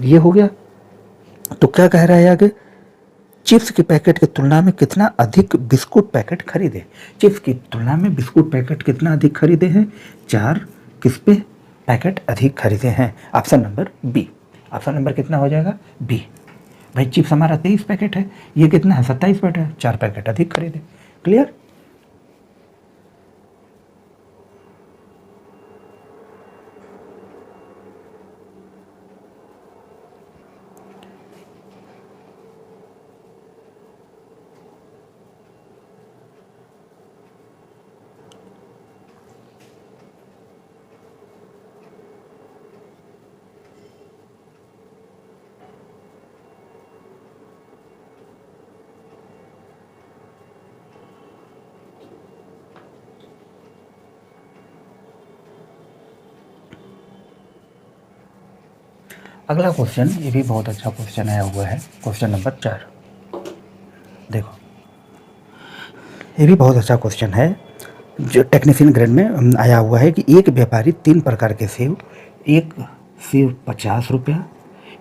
ये हो गया। तो क्या कह रहा है आगे, चिप्स के पैकेट की तुलना में कितना अधिक बिस्कुट पैकेट खरीदे। चिप्स की तुलना में बिस्कुट पैकेट कितना अधिक खरीदे हैं, 4 किस पे पैकेट अधिक खरीदे हैं। Option number B. Option number कितना हो जाएगा, बी। भाई चिप्स हमारा 23 पैकेट है, ये कितना है, 27 पैकेट है, 4 पैकेट अधिक खरीदे। क्लियर। अगला क्वेश्चन, ये भी बहुत अच्छा क्वेश्चन आया हुआ है, क्वेश्चन नंबर 4। देखो ये भी बहुत अच्छा क्वेश्चन है, जो टेक्नीशियन ग्रेड में आया हुआ है कि एक व्यापारी 3 प्रकार के सेब, एक सेब 50 रुपया,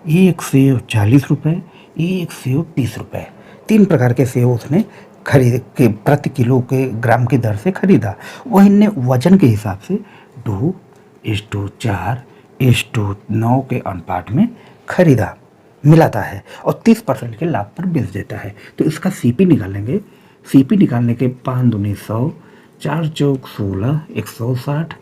एक सेब 40 रुपये, एक सेब 30 रुपये, 3 प्रकार के सेब उसने खरीद के प्रति किलो के ग्राम की दर से खरीदा। वह इन्हें वजन के हिसाब से 2:4:9 के अनुपात में खरीदा मिलाता है और 30% के लाभ पर बेच देता है। तो इसका सीपी निकालेंगे। सीपी निकालने के 5 दूनी 100, 4 चौक 16, 160,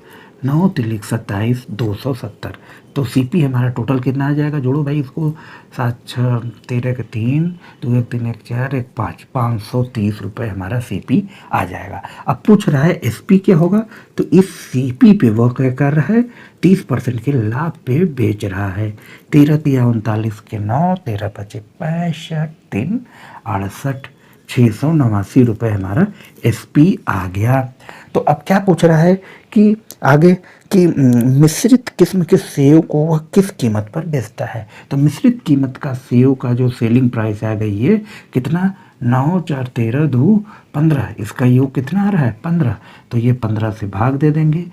9 तिलिक 27, 270। तो सीपी हमारा टोटल कितना आ जाएगा, जोड़ो भाई इसको, 7 6 13 के 3, 2 1 3 1 4 1 5, 530 रुपये हमारा सीपी आ जाएगा। अब पूछ रहा है एसपी क्या होगा, तो इस सीपी पे वह क्या कर रहा है, 30% के लाभ पे बेच रहा है। 13 तिया 39 के 9, 13 पचे 65, 3 68, 689 रुपये हमारा एसपी आ गया। तो अब क्या पूछ रहा है कि आगे कि मिश्रित किस्म के सेव को वह किस कीमत पर बेचता है। तो मिश्रित कीमत का सेव का जो सेलिंग प्राइस आ गई है कितना, 9 4 13 2 15, इसका योग कितना आ रहा है, 15। तो ये 15 से भाग दे देंगे,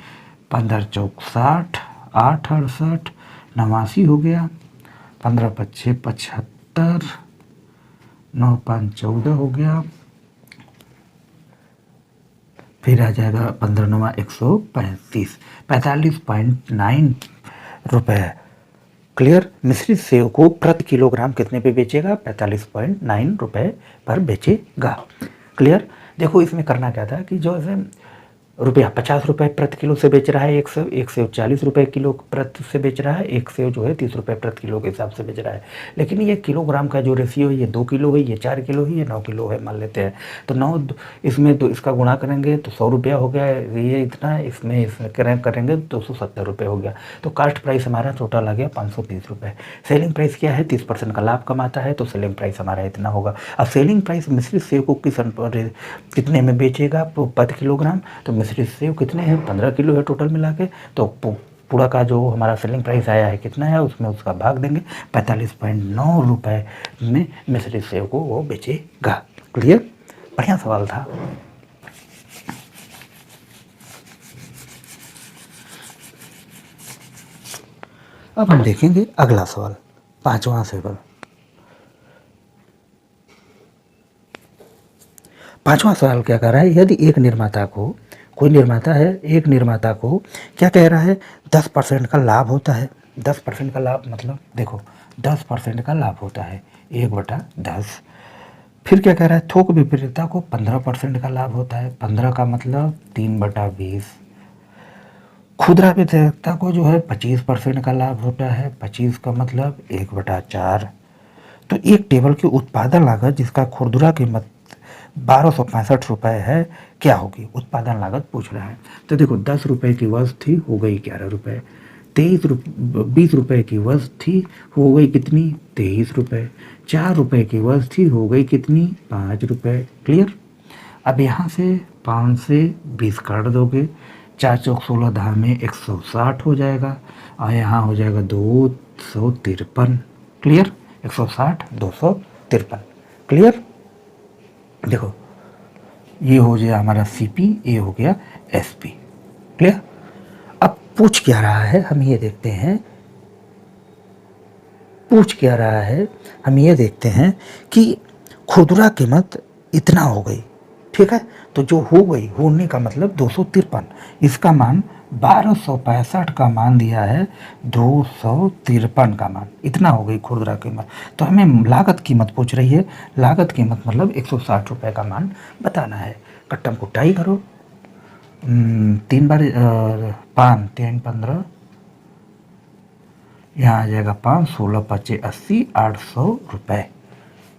15 चौक 60, 8 68 89 हो गया, 15 पच्चे 75, 9×5 = 14 हो गया, फिर आ जाएगा 15×9 = 135, 45.9 रुपये। क्लियर। मिश्रित सेव को प्रति किलोग्राम कितने पे बेचेगा? 45.9 रुपये पर बेचेगा। क्लियर। देखो इसमें करना क्या था कि जो है रुपया 50 रुपये प्रति किलो से बेच रहा है एक सेव 40 रुपये किलो प्रति से बेच रहा है, एक सेव जो है 30 रुपये प्रति किलो के हिसाब से बेच रहा है। लेकिन ये किलोग्राम का जो रेशियो है, ये 2 किलो है, ये 4 किलो है, ये 9 किलो है मान लेते हैं। तो 9 इसमें तो इसका गुणा करेंगे तो 100 रुपया हो गया, ये इतना, इसमें करेंगे 270 रुपये हो गया। तो कास्ट प्राइस हमारा टोटल आ गया 530 रुपये। सेलिंग प्राइस क्या है? 30% का लाभ कमाता है, तो सेलिंग प्राइस हमारा इतना होगा। अब सेलिंग प्राइस मिश्रित सेव को कितने में बेचेगा प्रति किलोग्राम? तो मिश्रित सेव कितने हैं? 15 किलो है टोटल मिला के, तो पूरा का जो हमारा सेलिंग प्राइस आया है कितना है, उसमें उसका भाग देंगे, 45.9 रुपये में मिश्रित सेव को वो बेचेगा। क्लियर। बढ़िया सवाल था। अब हम देखेंगे अगला सवाल, 5वां सवाल। 5वां सवाल क्या कह रहा है? यदि एक निर्माता को, कोई निर्माता है, एक निर्माता को क्या कह रहा है? 10% का लाभ होता है। 10% का लाभ मतलब देखो 10% का लाभ होता है, 1/10। फिर क्या कह रहा है? थोक विक्रेता को 15% का लाभ होता है, 15 का मतलब 3/20। खुदरा विक्रेता को जो है 25% का लाभ होता है, 25 का मतलब 1/4। तो एक टेबल की उत्पादन लागत जिसका खुदरा कीमत 1265 रुपये है, क्या होगी? उत्पादन लागत पूछ रहा है। तो देखो 10 रुपये की वस्तु थी, हो गई 11 रुपये। 20 रुपये की वस्तु थी, हो गई कितनी? 23 रुपये। 4 रुपये की वस्तु थी, हो गई कितनी? 5 रुपये। क्लियर। अब यहाँ से 5 से 20 काट दोगे, 4 चौक 16 धार में 160 हो जाएगा, और यहाँ हो जाएगा 253। क्लियर। 160 253। क्लियर। देखो ये हो गया हमारा सीपी, ये हो गया एसपी। क्लियर। अब पूछ क्या रहा है हम ये देखते हैं, पूछ क्या रहा है हम ये देखते हैं कि खुदरा कीमत इतना हो गई, ठीक है। तो जो हो गई, होने का मतलब 253, इसका मान 1265 का मान दिया है, 253 का मान, इतना हो गई खुदरा कीमत। तो हमें लागत कीमत पूछ रही है, लागत कीमत मतलब 160 रुपये का मान बताना है। कट्टम कुटाई करो, 3 बार 5 3 15, यहाँ आ जाएगा 5 16 5 80, 800 रुपये।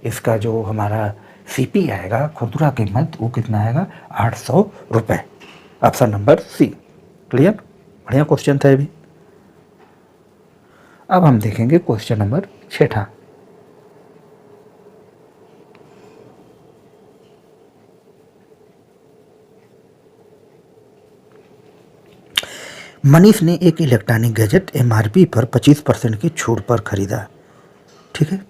इसका जो हमारा सीपी आएगा, खुदरा कीमत, वो कितना आएगा? 800 रुपये। Option number C. क्लियर। बढ़िया क्वेश्चन था ये भी। अब हम देखेंगे क्वेश्चन नंबर 6। मनीष ने एक इलेक्ट्रॉनिक गैजेट एमआरपी पर 25% की छूट पर खरीदा, ठीक है।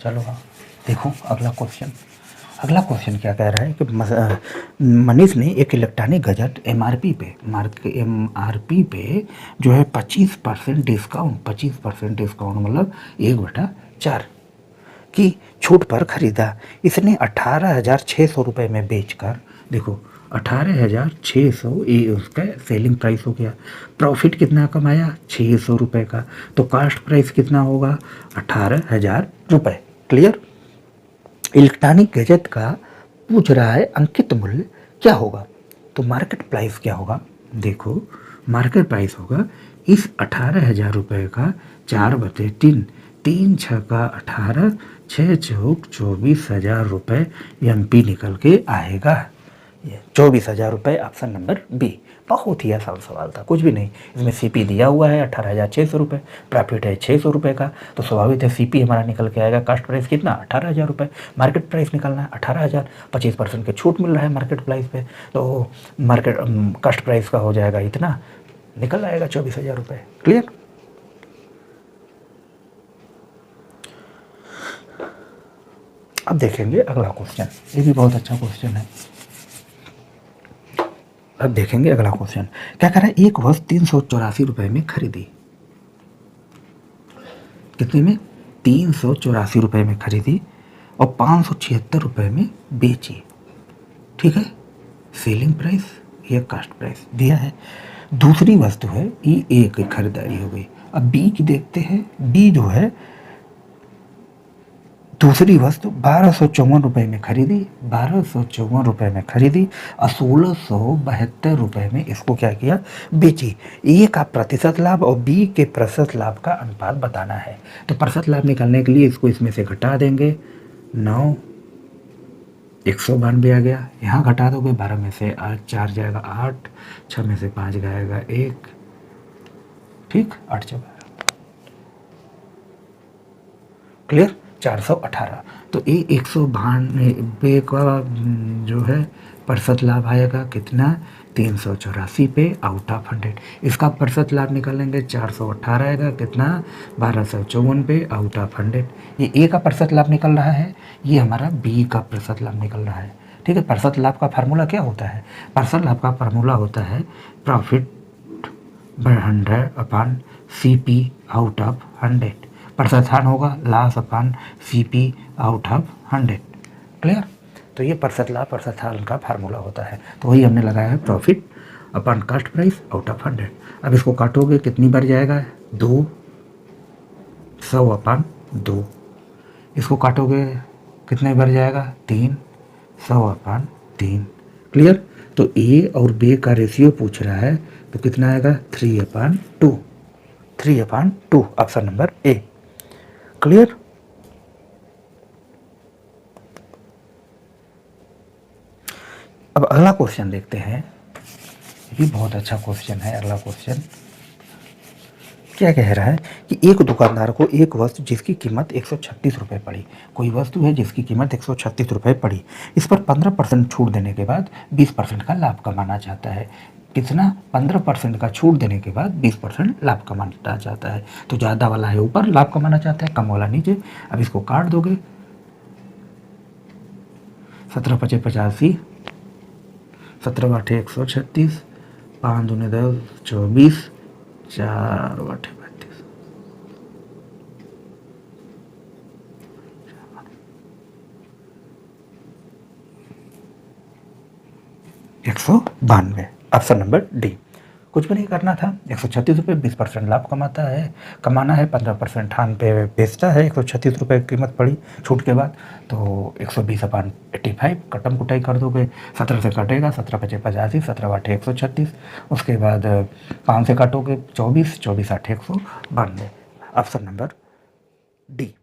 चलो हाँ देखो अगला क्वेश्चन। अगला क्वेश्चन क्या कह रहा है कि मनीष ने एक इलेक्ट्रॉनिक गैजेट एमआरपी पे जो है 25% डिस्काउंट, 25% डिस्काउंट मतलब 1/4 की छूट पर खरीदा। इसने 18,600 रुपये में बेचकर, देखो 18,600 ये उसका सेलिंग प्राइस हो गया। प्रॉफिट कितना कमाया? 600 रुपये का। तो कास्ट प्राइस कितना होगा? 18,000 रुपये। क्लियर। इलेक्ट्रॉनिक गैजेट का पूछ रहा है अंकित मूल्य क्या होगा? तो मार्केट प्राइस क्या होगा? देखो मार्केट प्राइस होगा इस 18,000 रुपये का 4/3, 3 6 का 18, 6 चौक 24,000 रुपये एमपी निकल के आएगा। 24,000 रुपये। Option number B. बहुत ही आसान सवाल था, कुछ भी नहीं। इसमें सीपी दिया हुआ है 18,600 रुपये, प्रॉफिट है 600 रुपये का, तो स्वाभाविक है सीपी हमारा निकल के आएगा। कास्ट प्राइस कितना? 18,000 रुपये। मार्केट प्राइस निकलना है 18,000, 25% की छूट मिल रहा है मार्केट प्राइस पे, तो मार्केट कास्ट प्राइस का हो जाएगा इतना, निकल आएगा 24,000 रुपये। क्लियर। अब देखेंगे अगला क्वेश्चन, ये भी बहुत अच्छा क्वेश्चन है। अब देखेंगे अगला क्वेश्चन क्या कह रहा है? एक वस्तु 384 रुपये में खरीदी, कितने में? 384 रुपये में खरीदी, और 576 रुपये में बेची, ठीक है। सेलिंग प्राइस या कास्ट प्राइस दिया है। दूसरी वस्तु है ये ए की खरीदारी हो गई। अब बी की देखते हैं। बी जो है दूसरी वस्तु 1254 रुपये में खरीदी, 1254 रुपये में खरीदी और 1672 रुपये में इसको क्या किया, बेची। ए का प्रतिशत लाभ और बी के प्रतिशत लाभ का अनुपात बताना है। तो प्रतिशत लाभ निकालने के लिए इसको इसमें से घटा देंगे। 9 192 आ गया, यहाँ घटा दोगे 12 में से 4 जाएगा 8, 6 में से 5 जाएगा 1, ठीक, 8 4 क्लियर। 418। तो ये 192 का जो है प्रतिशत लाभ आएगा कितना, 384 पे आउट ऑफ 100। इसका प्रतिशत लाभ निकालेंगे 418 आएगा कितना, 1254 पे आउट ऑफ 100। ये ए का प्रतिशत लाभ निकल रहा है, ये हमारा बी का प्रतिशत लाभ निकल रहा है, ठीक है। प्रतिशत लाभ का फार्मूला क्या होता है, प्रतिशत लाभ का फार्मूला होता है profit by 100 upon CP out of 100। प्रतिशत हान होगा loss upon CP out of 100, clear. तो ये प्रतिशत लाभ प्रतिशत हान का फार्मूला होता है। तो वही हमने लगाया है profit upon cost price out of 100। अब इसको काटोगे कितनी बार जाएगा, 2, 100 अपॉन 2। इसको काटोगे कितने बार जाएगा, 3, 100 अपॉन 3, क्लियर। तो ए और बी का रेशियो पूछ रहा है, तो कितना आएगा, 3 upon 2, 3 upon 2, option number A, clear. अब अगला क्वेश्चन देखते हैं। ये भी बहुत अच्छा क्वेश्चन है। अगला क्वेश्चन क्या कह रहा है कि एक दुकानदार को एक वस्तु जिसकी कीमत 136 रुपये पड़ी, कोई वस्तु है जिसकी कीमत 136 रुपये पड़ी, इस पर 15% छूट देने के बाद 20% का लाभ कमाना चाहता है। कितना, 15% का छूट देने के बाद 20% लाभ कमाना चाहता है। तो ज़्यादा वाला है ऊपर, लाभ कमाना चाहता है, कम वाला नीचे। अब इसको काट दोगे, 17 5 85, 17 8 136, 5 दूनी 10 24, 4 8 32, 192, ऑप्शन नंबर डी। कुछ भी नहीं करना था, 136 रुपये 20% लाभ कमाना है, 15% ठान पे बेचता है। 136 रुपये कीमत पड़ी छूट के बाद, तो 120 अपॉन 85 कटम कुटाई कर दोगे। 17 से कटेगा, 17 5 85, 17 8 136, उसके बाद 5 से काटोगे 24, 24 8 192, ऑप्शन नंबर डी।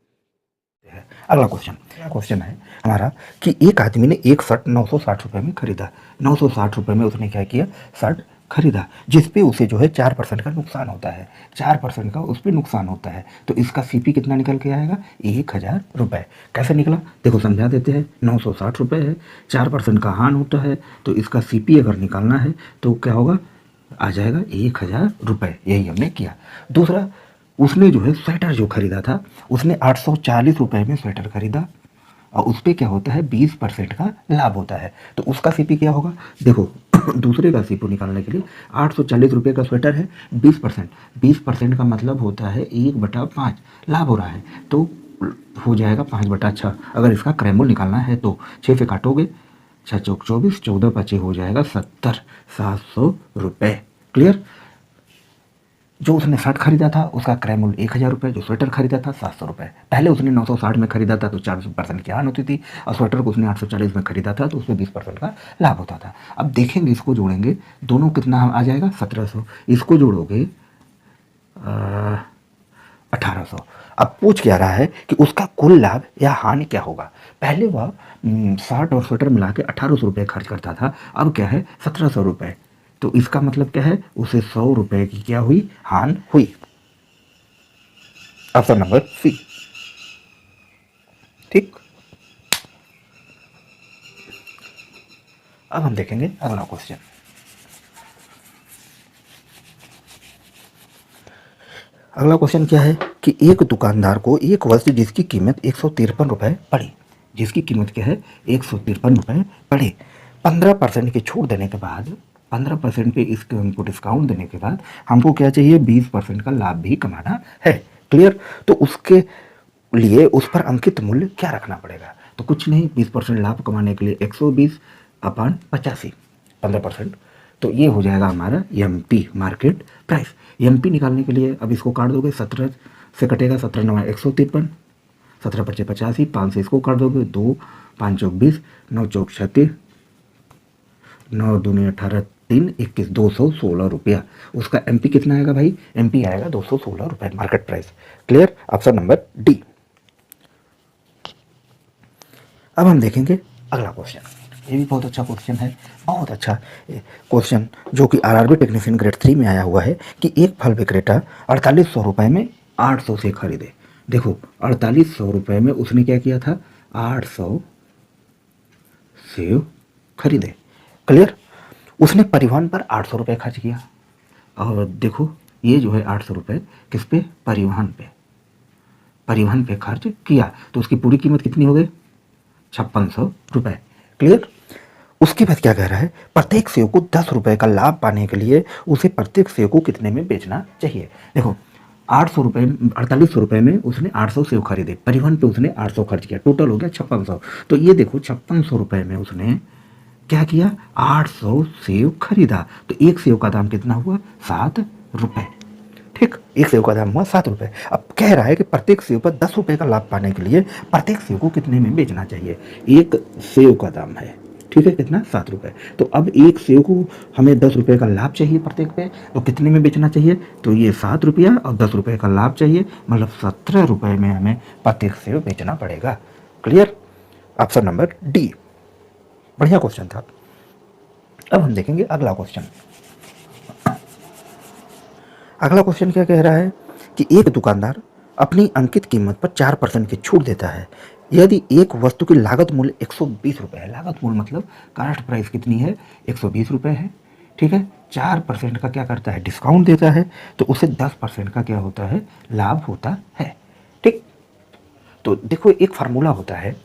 अगला क्वेश्चन है हमारा कि एक आदमी ने एक शर्ट 960 रुपये में खरीदा। 960 रुपये में उसने क्या किया, शर्ट खरीदा, जिस पे उसे जो है 4% का नुकसान होता है, 4% का उस पर नुकसान होता है। तो इसका CP कितना निकल के आएगा, 1000 रुपये। कैसे निकला, देखो समझा देते हैं। 960 रुपये है, 4% का हान होता है, तो इसका CP अगर निकालना है तो क्या होगा, आ जाएगा 1000 रुपये। यही हमने किया। दूसरा, उसने जो है स्वेटर जो खरीदा था, उसने 840 रुपये में स्वेटर खरीदा और उस पर क्या होता है, 20% का लाभ होता है। तो उसका CP क्या होगा, देखो दूसरे का CP निकालने के लिए 840 रुपये का स्वेटर है, 20% का मतलब होता है 1/5 लाभ हो रहा है, तो हो जाएगा 5/6। अगर इसका क्रयमूल्य निकालना है तो 6 से काटोगे, 6 चौक 24, 14 5 हो जाएगा 70, 700 रुपये, क्लियर। जो उसने शर्ट खरीदा था उसका क्रय मूल्य 1000 रुपये, जो स्वेटर खरीदा था 700 रुपये। पहले उसने 960 में खरीदा था तो 4% की हान होती थी, और स्वेटर को उसने 840 में खरीदा था तो उसमें 20% का लाभ होता था। अब देखेंगे, इसको जोड़ेंगे, दोनों कितना आ जाएगा, 1700। इसको जोड़ोगे 1800। अब पूछ क्या रहा है कि उसका कुल लाभ या हानि क्या होगा। पहले वह शर्ट और स्वेटर मिला के 1800 रुपये खर्च करता था, अब क्या है 1700 रुपये। तो इसका मतलब क्या है, उसे 100 रुपये की क्या हुई, हान हुई। ऑप्शन नंबर सी, ठीक। अब हम देखेंगे अगला क्वेश्चन। अगला क्वेश्चन क्या है कि एक दुकानदार को एक वस्तु जिसकी कीमत 153 रुपये पड़ी, जिसकी कीमत क्या है, 153 रुपये पड़े, 15% की छूट देने के बाद, 15% पे इसको हमको डिस्काउंट देने के बाद हमको क्या चाहिए, 20% का लाभ भी कमाना है, क्लियर। तो उसके लिए उस पर अंकित मूल्य क्या रखना पड़ेगा। तो कुछ नहीं, 20% लाभ कमाने के लिए 120 अपान 85, 15%, तो ये हो जाएगा हमारा एमपी मार्केट प्राइस। एमपी निकालने के लिए अब इसको काट दोगे, 17 से कटेगा, 17 9 153, 17 पच्चीस 85, 5 से इसको काट दोगे, 2 5 चौक 20, 9 चौक 36, 9 दूनी 18, 3 21, 216 रुपया। उसका एमपी कितना आएगा भाई? एमपी आएगा 216 रुपये market price. Clear? Option number D. अब हम देखेंगे अगला क्वेश्चन। ये भी बहुत अच्छा क्वेश्चन है, बहुत अच्छा क्वेश्चन, जो कि आरआरबी टेक्नीशियन ग्रेड 3 में आया हुआ है कि एक फल विक्रेता 4800 रुपये में 800 से खरीदे। देखो 4800 रुपये में उसने क्या किया था? 800 सेब खरीदे। क्लियर? उसने परिवहन पर 800 रुपये खर्च किया। और देखो ये जो है 800 रुपये किस पे? परिवहन पे, परिवहन पे खर्च किया, तो उसकी पूरी कीमत कितनी हो गई? 5600 रुपये। क्लियर? उसके बाद क्या कह रहा है? प्रत्येक सेव को 10 रुपये का लाभ पाने के लिए उसे प्रत्येक सेव को कितने में बेचना चाहिए? देखो 800 रुपये, 4800 रुपये में उसने 800 सेव खरीदे, परिवहन पे उसने 800 खर्च किया, टोटल हो गया 5600। तो ये देखो 5600 रुपये में उसने क्या किया? 800 सेव खरीदा, तो एक सेव का दाम कितना हुआ? 7 रुपये। ठीक, एक सेव का दाम हुआ 7 रुपये। अब कह रहा है कि प्रत्येक सेव पर 10 रुपये का लाभ पाने के लिए प्रत्येक सेव को कितने में बेचना चाहिए? एक सेव का दाम है, ठीक है, कितना? 7 रुपये। तो अब एक सेव को हमें 10 रुपये का लाभ चाहिए प्रत्येक पे, तो कितने में बेचना चाहिए? तो ये 7 रुपया और 10 रुपये का लाभ चाहिए, मतलब 17 रुपये में हमें प्रत्येक सेव बेचना पड़ेगा। क्लियर? Option number D. बढ़िया क्वेश्चन था। अब हम देखेंगे अगला क्वेश्चन। अगला क्वेश्चन क्या कह रहा है कि एक दुकानदार अपनी अंकित कीमत पर 4% की छूट देता है यदि एक वस्तु की लागत मूल्य 120 रुपये है। लागत मूल्य मतलब कास्ट प्राइस कितनी है? 120 रुपये है। ठीक है, 4% का क्या करता है? डिस्काउंट देता है, तो उसे 10% का क्या होता है? लाभ होता है। ठीक, तो देखो एक फार्मूला होता है,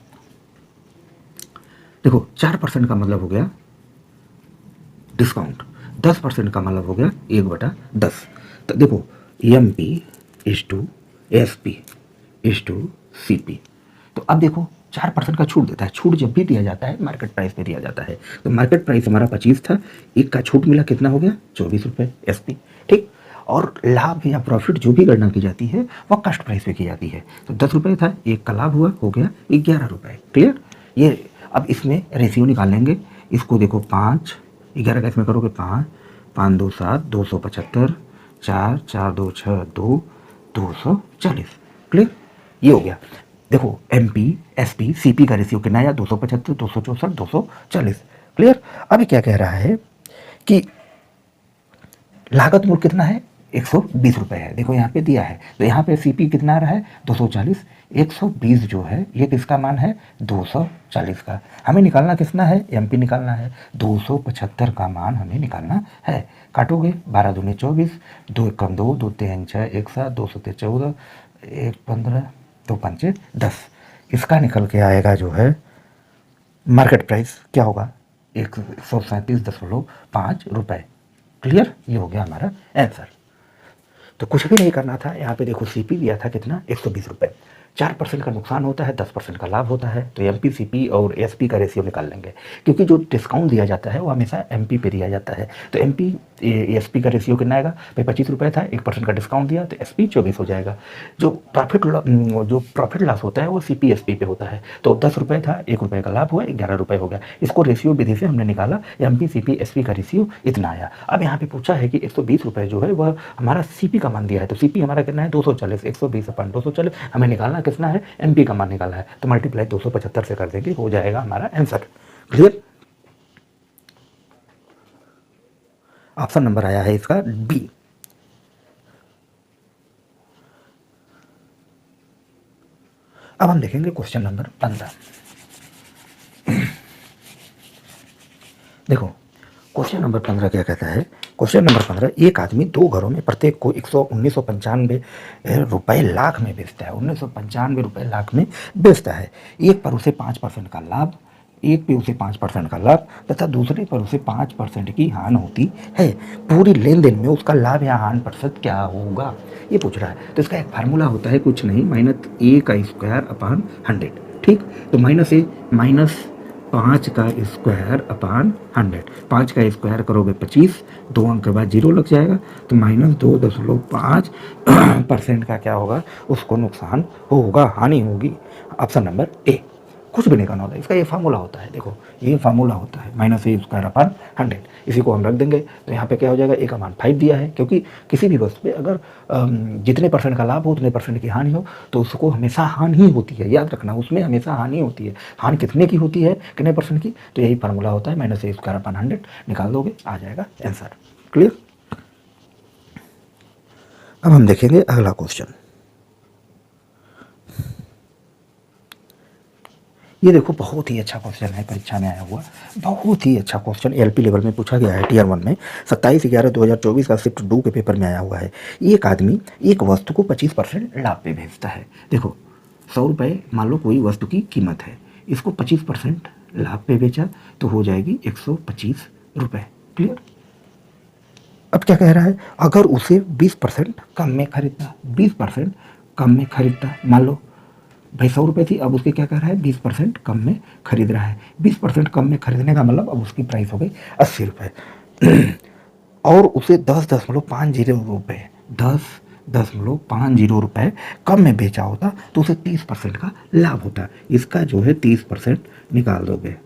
देखो 4% का मतलब हो गया डिस्काउंट, 10% का मतलब हो गया 1/10। तो देखो M P is to S P is to C P. तो अब देखो 4% का छूट देता है। छूट जब भी दिया जाता है मार्केट प्राइस पे दिया जाता है, तो मार्केट प्राइस हमारा 25 था, एक का छूट मिला, कितना हो गया? 24 रुपये एस पी। ठीक, और लाभ या प्रॉफिट जो भी गणना की जाती है वह कास्ट प्राइस पे की जाती है। तो 10 रुपये था, एक का लाभ हुआ, हो गया 11 रुपये। क्लियर? ये अब इसमें रेशियो निकाल लेंगे। इसको देखो 5, 11 का इसमें करोगे 5, 5 2 7, 275, 4 4 2 6 2, 240। क्लियर? ये हो गया। देखो M P S P C P का रेशियो कितना आया? 275, 264, 240। क्लियर? अभी क्या कह रहा है कि लागत मूल्य कितना है? 120 रुपये है। देखो यहाँ पे दिया है, तो यहाँ पे सी पी कितना आ रहा है? 240। 120 जो है ये किसका मान है? 240 का। हमें निकालना कितना है? एम पी निकालना है। 275 का मान हमें निकालना है। काटोगे 12 दूनी 24, 2 1 कम 2, 2 3 6 1 7, 2 7 14, 1 15, 2 5 10। इसका निकल के आएगा जो है मार्केट प्राइस क्या होगा? 137.5 रुपये। क्लियर? ये हो गया हमारा आंसर। तो कुछ भी नहीं करना था। यहाँ पे देखो सीपी दिया था कितना? 120 रुपये। 4% का नुकसान होता है, 10% का लाभ होता है, तो एमपी सीपी और एसपी का रेशियो निकाल लेंगे, क्योंकि जो डिस्काउंट दिया जाता है वो हमेशा एमपी पे दिया जाता है। तो एमपी एसपी का रेशियो कितना आएगा भाई? 25 रुपये था, 1% का डिस्काउंट दिया तो एसपी 24 हो जाएगा। जो प्रॉफिट लॉस होता है वो सीपी एसपी पे होता है। तो 10 रुपये था, 1 रुपये का लाभ हुआ, 11 रुपये हो गया। इसको रेशियो विधि से हमने निकाला, एमपी सीपी एसपी का रेशियो इतना आया। अब यहाँ पे पूछा है कि 120 रुपये जो है वह हमारा सीपी का मान दिया है, तो सीपी हमारा कितना है? 240। 120/240 हमें निकालना कितना है? एमपी का मान निकालना है, तो मल्टीप्लाई 275 से कर देंगे, हो जाएगा हमारा आंसर। क्लियर? ऑप्शन नंबर आया है इसका बी। अब हम देखेंगे क्वेश्चन नंबर 15। देखो क्वेश्चन नंबर 15 क्या कहता है? क्वेश्चन नंबर 15, एक आदमी 2 घरों में प्रत्येक को 1995 रुपये लाख में बेचता है। 1995 रुपये लाख में बेचता है। एक पर उसे 5% का लाभ, एक पे उसे 5% का लाभ तथा दूसरे पर उसे 5% की हानि होती है। पूरी लेन देन में उसका लाभ या हानि प्रतिशत क्या होगा? ये पूछ रहा है। तो इसका एक फार्मूला होता है, कुछ नहीं, -a² / 100। ठीक, ठीक, तो माइनस ए माइनस 5 का स्क्वायर अपान 100, 5 का स्क्वायर करोगे 25, 2 अंक के बाद 0 लग जाएगा, तो -2.5% का क्या होगा, उसको नुकसान होगा, हानि होगी। Option number A. कुछ भी नहीं करना होता, इसका ये फार्मूला होता है, देखो ये फार्मूला होता है -a²/100। इसी को हम रख देंगे, तो यहाँ पे क्या हो जाएगा, ए का मान 5 दिया है, क्योंकि किसी भी वस्तु पे अगर जितने % का लाभ हो उतने % की हानि हो, तो उसको हमेशा हानि ही होती है, याद रखना, उसमें हमेशा हानि होती है। हानि कितने की होती है, कितने % की, तो यही फार्मूला होता है, -a²/100 निकाल दोगे, आ जाएगा आंसर। क्लियर। अब हम देखेंगे अगला क्वेश्चन। ये देखो बहुत ही अच्छा क्वेश्चन है, परीक्षा में आया हुआ, बहुत ही अच्छा क्वेश्चन, एलपी लेवल में पूछा गया है, टियर 1 में 27/11/2024 का शिफ्ट 2 के पेपर में आया हुआ है। एक आदमी एक वस्तु को 25% लाभ पे भेजता है। देखो 100 रुपये मान लो कोई वस्तु की कीमत है, इसको 25% लाभ पे बेचा तो हो जाएगी 125 रुपये। क्लियर। अब क्या कह रहा है, अगर उसे 20% कम में खरीदता, 20% कम में खरीदता, मान लो भाई 100 रुपये थी, अब उसके क्या कर रहा है, 20% कम में खरीद रहा है। 20% कम में खरीदने का मतलब अब उसकी प्राइस हो गई 80 रुपये और उसे 10.50 रुपये 10.50 रुपये कम में बेचा होता, तो उसे 30% का लाभ होता। इसका जो है 30% निकाल दोगे,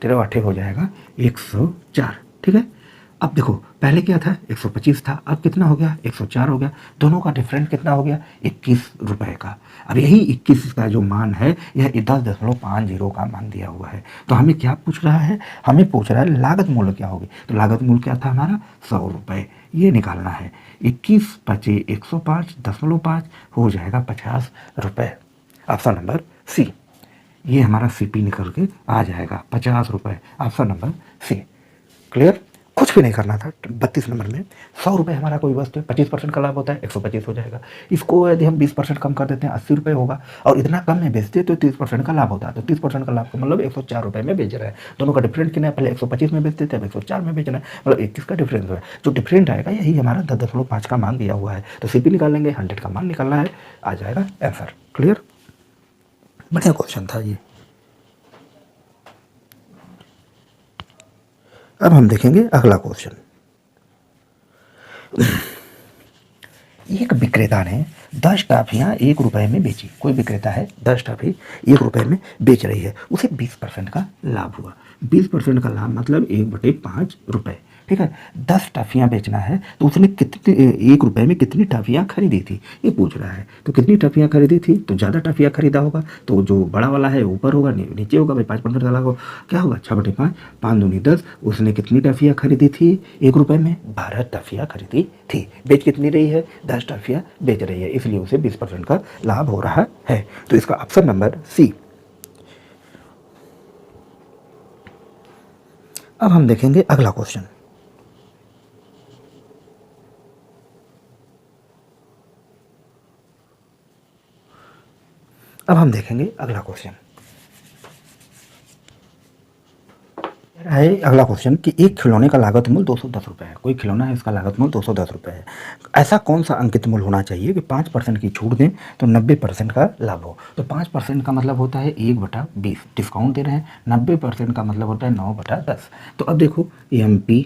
तेरा अट्ठे हो जाएगा 104। ठीक है। अब देखो पहले क्या था, 125 था, अब कितना हो गया, 104 हो गया, दोनों का डिफरेंस कितना हो गया, 21 रुपये का। अब यही 21 का जो मान है, यह 10.50 का मान दिया हुआ है। तो हमें क्या पूछ रहा है, हमें पूछ रहा है लागत मूल्य क्या होगी, तो लागत मूल्य क्या था हमारा, 100 रुपये, ये निकालना है। 21 × 105.5 हो जाएगा 50 रुपये। ऑप्शन नंबर सी, ये हमारा CP निकल के आ जाएगा 50 रुपये, ऑप्शन नंबर सी। क्लियर। कुछ भी नहीं करना था। 32 नंबर में 100 रुपये हमारा कोई वस्तु है, 25% का लाभ होता है, 125 हो जाएगा। इसको यदि हम 20% कम कर देते हैं, 80 रुपये होगा, और इतना कम में बेचते तो 30% का लाभ होता है। तो 30% का लाभ का मतलब 104 रुपये में बेच रहा है। दोनों का डिफरेंस कितना है, पहले 125 में बेचते थे, अब 104 में बेच रहे हैं, मतलब 21 का डिफरेंस है। जो डिफरेंट आएगा यही हमारा 10.5 का मान दिया हुआ है। तो CP निकालेंगे, 100 का मान निकालना है, आ जाएगा आंसर। क्लियर। बढ़िया क्वेश्चन था ये। अब हम देखेंगे अगला क्वेश्चन। एक विक्रेता ने 10 टॉफियाँ 1 रुपये में बेची। कोई विक्रेता है, 10 टॉफी 1 रुपये में बेच रही है, उसे 20% का लाभ हुआ। 20% का लाभ मतलब 1/5 रुपये। ठीक है। 10 टॉफियाँ बेचना है, तो उसने कितनी 1 रुपये में कितनी टॉफियाँ खरीदी थी, ये पूछ रहा है। तो कितनी टॉफियाँ खरीदी थी, तो ज़्यादा टॉफियाँ खरीदा होगा, तो जो बड़ा वाला है ऊपर होगा, नीचे होगा, भाई 5% का लाभ हो, क्या होगा 6/5, 5 दूनी 10। उसने कितनी टॉफियाँ खरीदी थी 1 रुपये में, 12 टॉफियाँ खरीदी थी। बेच कितनी रही है, 10 टॉफियाँ बेच रही है, इसलिए उसे 20% का लाभ हो रहा है। तो इसका ऑप्शन नंबर सी। अब हम देखेंगे अगला क्वेश्चन। अब हम देखेंगे अगला क्वेश्चन है। अगला क्वेश्चन कि एक खिलौने का लागत मूल्य 210 रुपये है। कोई खिलौना है, इसका लागत मूल्य 210 रुपये है। ऐसा कौन सा अंकित मूल्य होना चाहिए कि 5% की छूट दें तो 90% का लाभ हो। तो 5% का मतलब होता है 1/20, डिस्काउंट दे रहे हैं। 90% का मतलब होता है 9/10। तो अब देखो MP,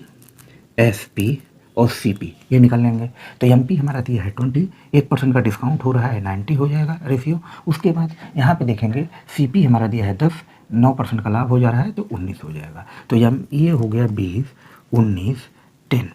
SP और CP ये निकल लेंगे। तो MP हमारा दिया है 20, 1% का डिस्काउंट हो रहा है 90 हो जाएगा रेशियो। उसके बाद यहाँ पे देखेंगे CP हमारा दिया है 10, 9% का लाभ हो जा रहा है तो 19 हो जाएगा। तो ये हो गया 20, 19, 10।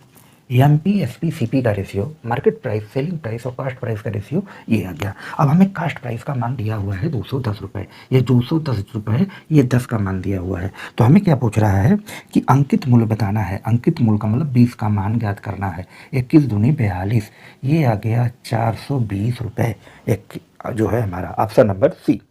MP, SP, CP का ratio, market price, selling price और कास्ट प्राइस का रेशियो ये आ गया। अब हमें कास्ट प्राइस का मान दिया हुआ है 210 रुपये। ये 210 रुपये, ये 10 का मान दिया हुआ है। तो हमें क्या पूछ रहा है कि अंकित मूल्य बताना है। अंकित मूल्य का मतलब 20 का मान ज्ञात करना है। 21 दूनी 42, ये आ गया 420 रुपये। एक जो है हमारा ऑप्शन नंबर सी।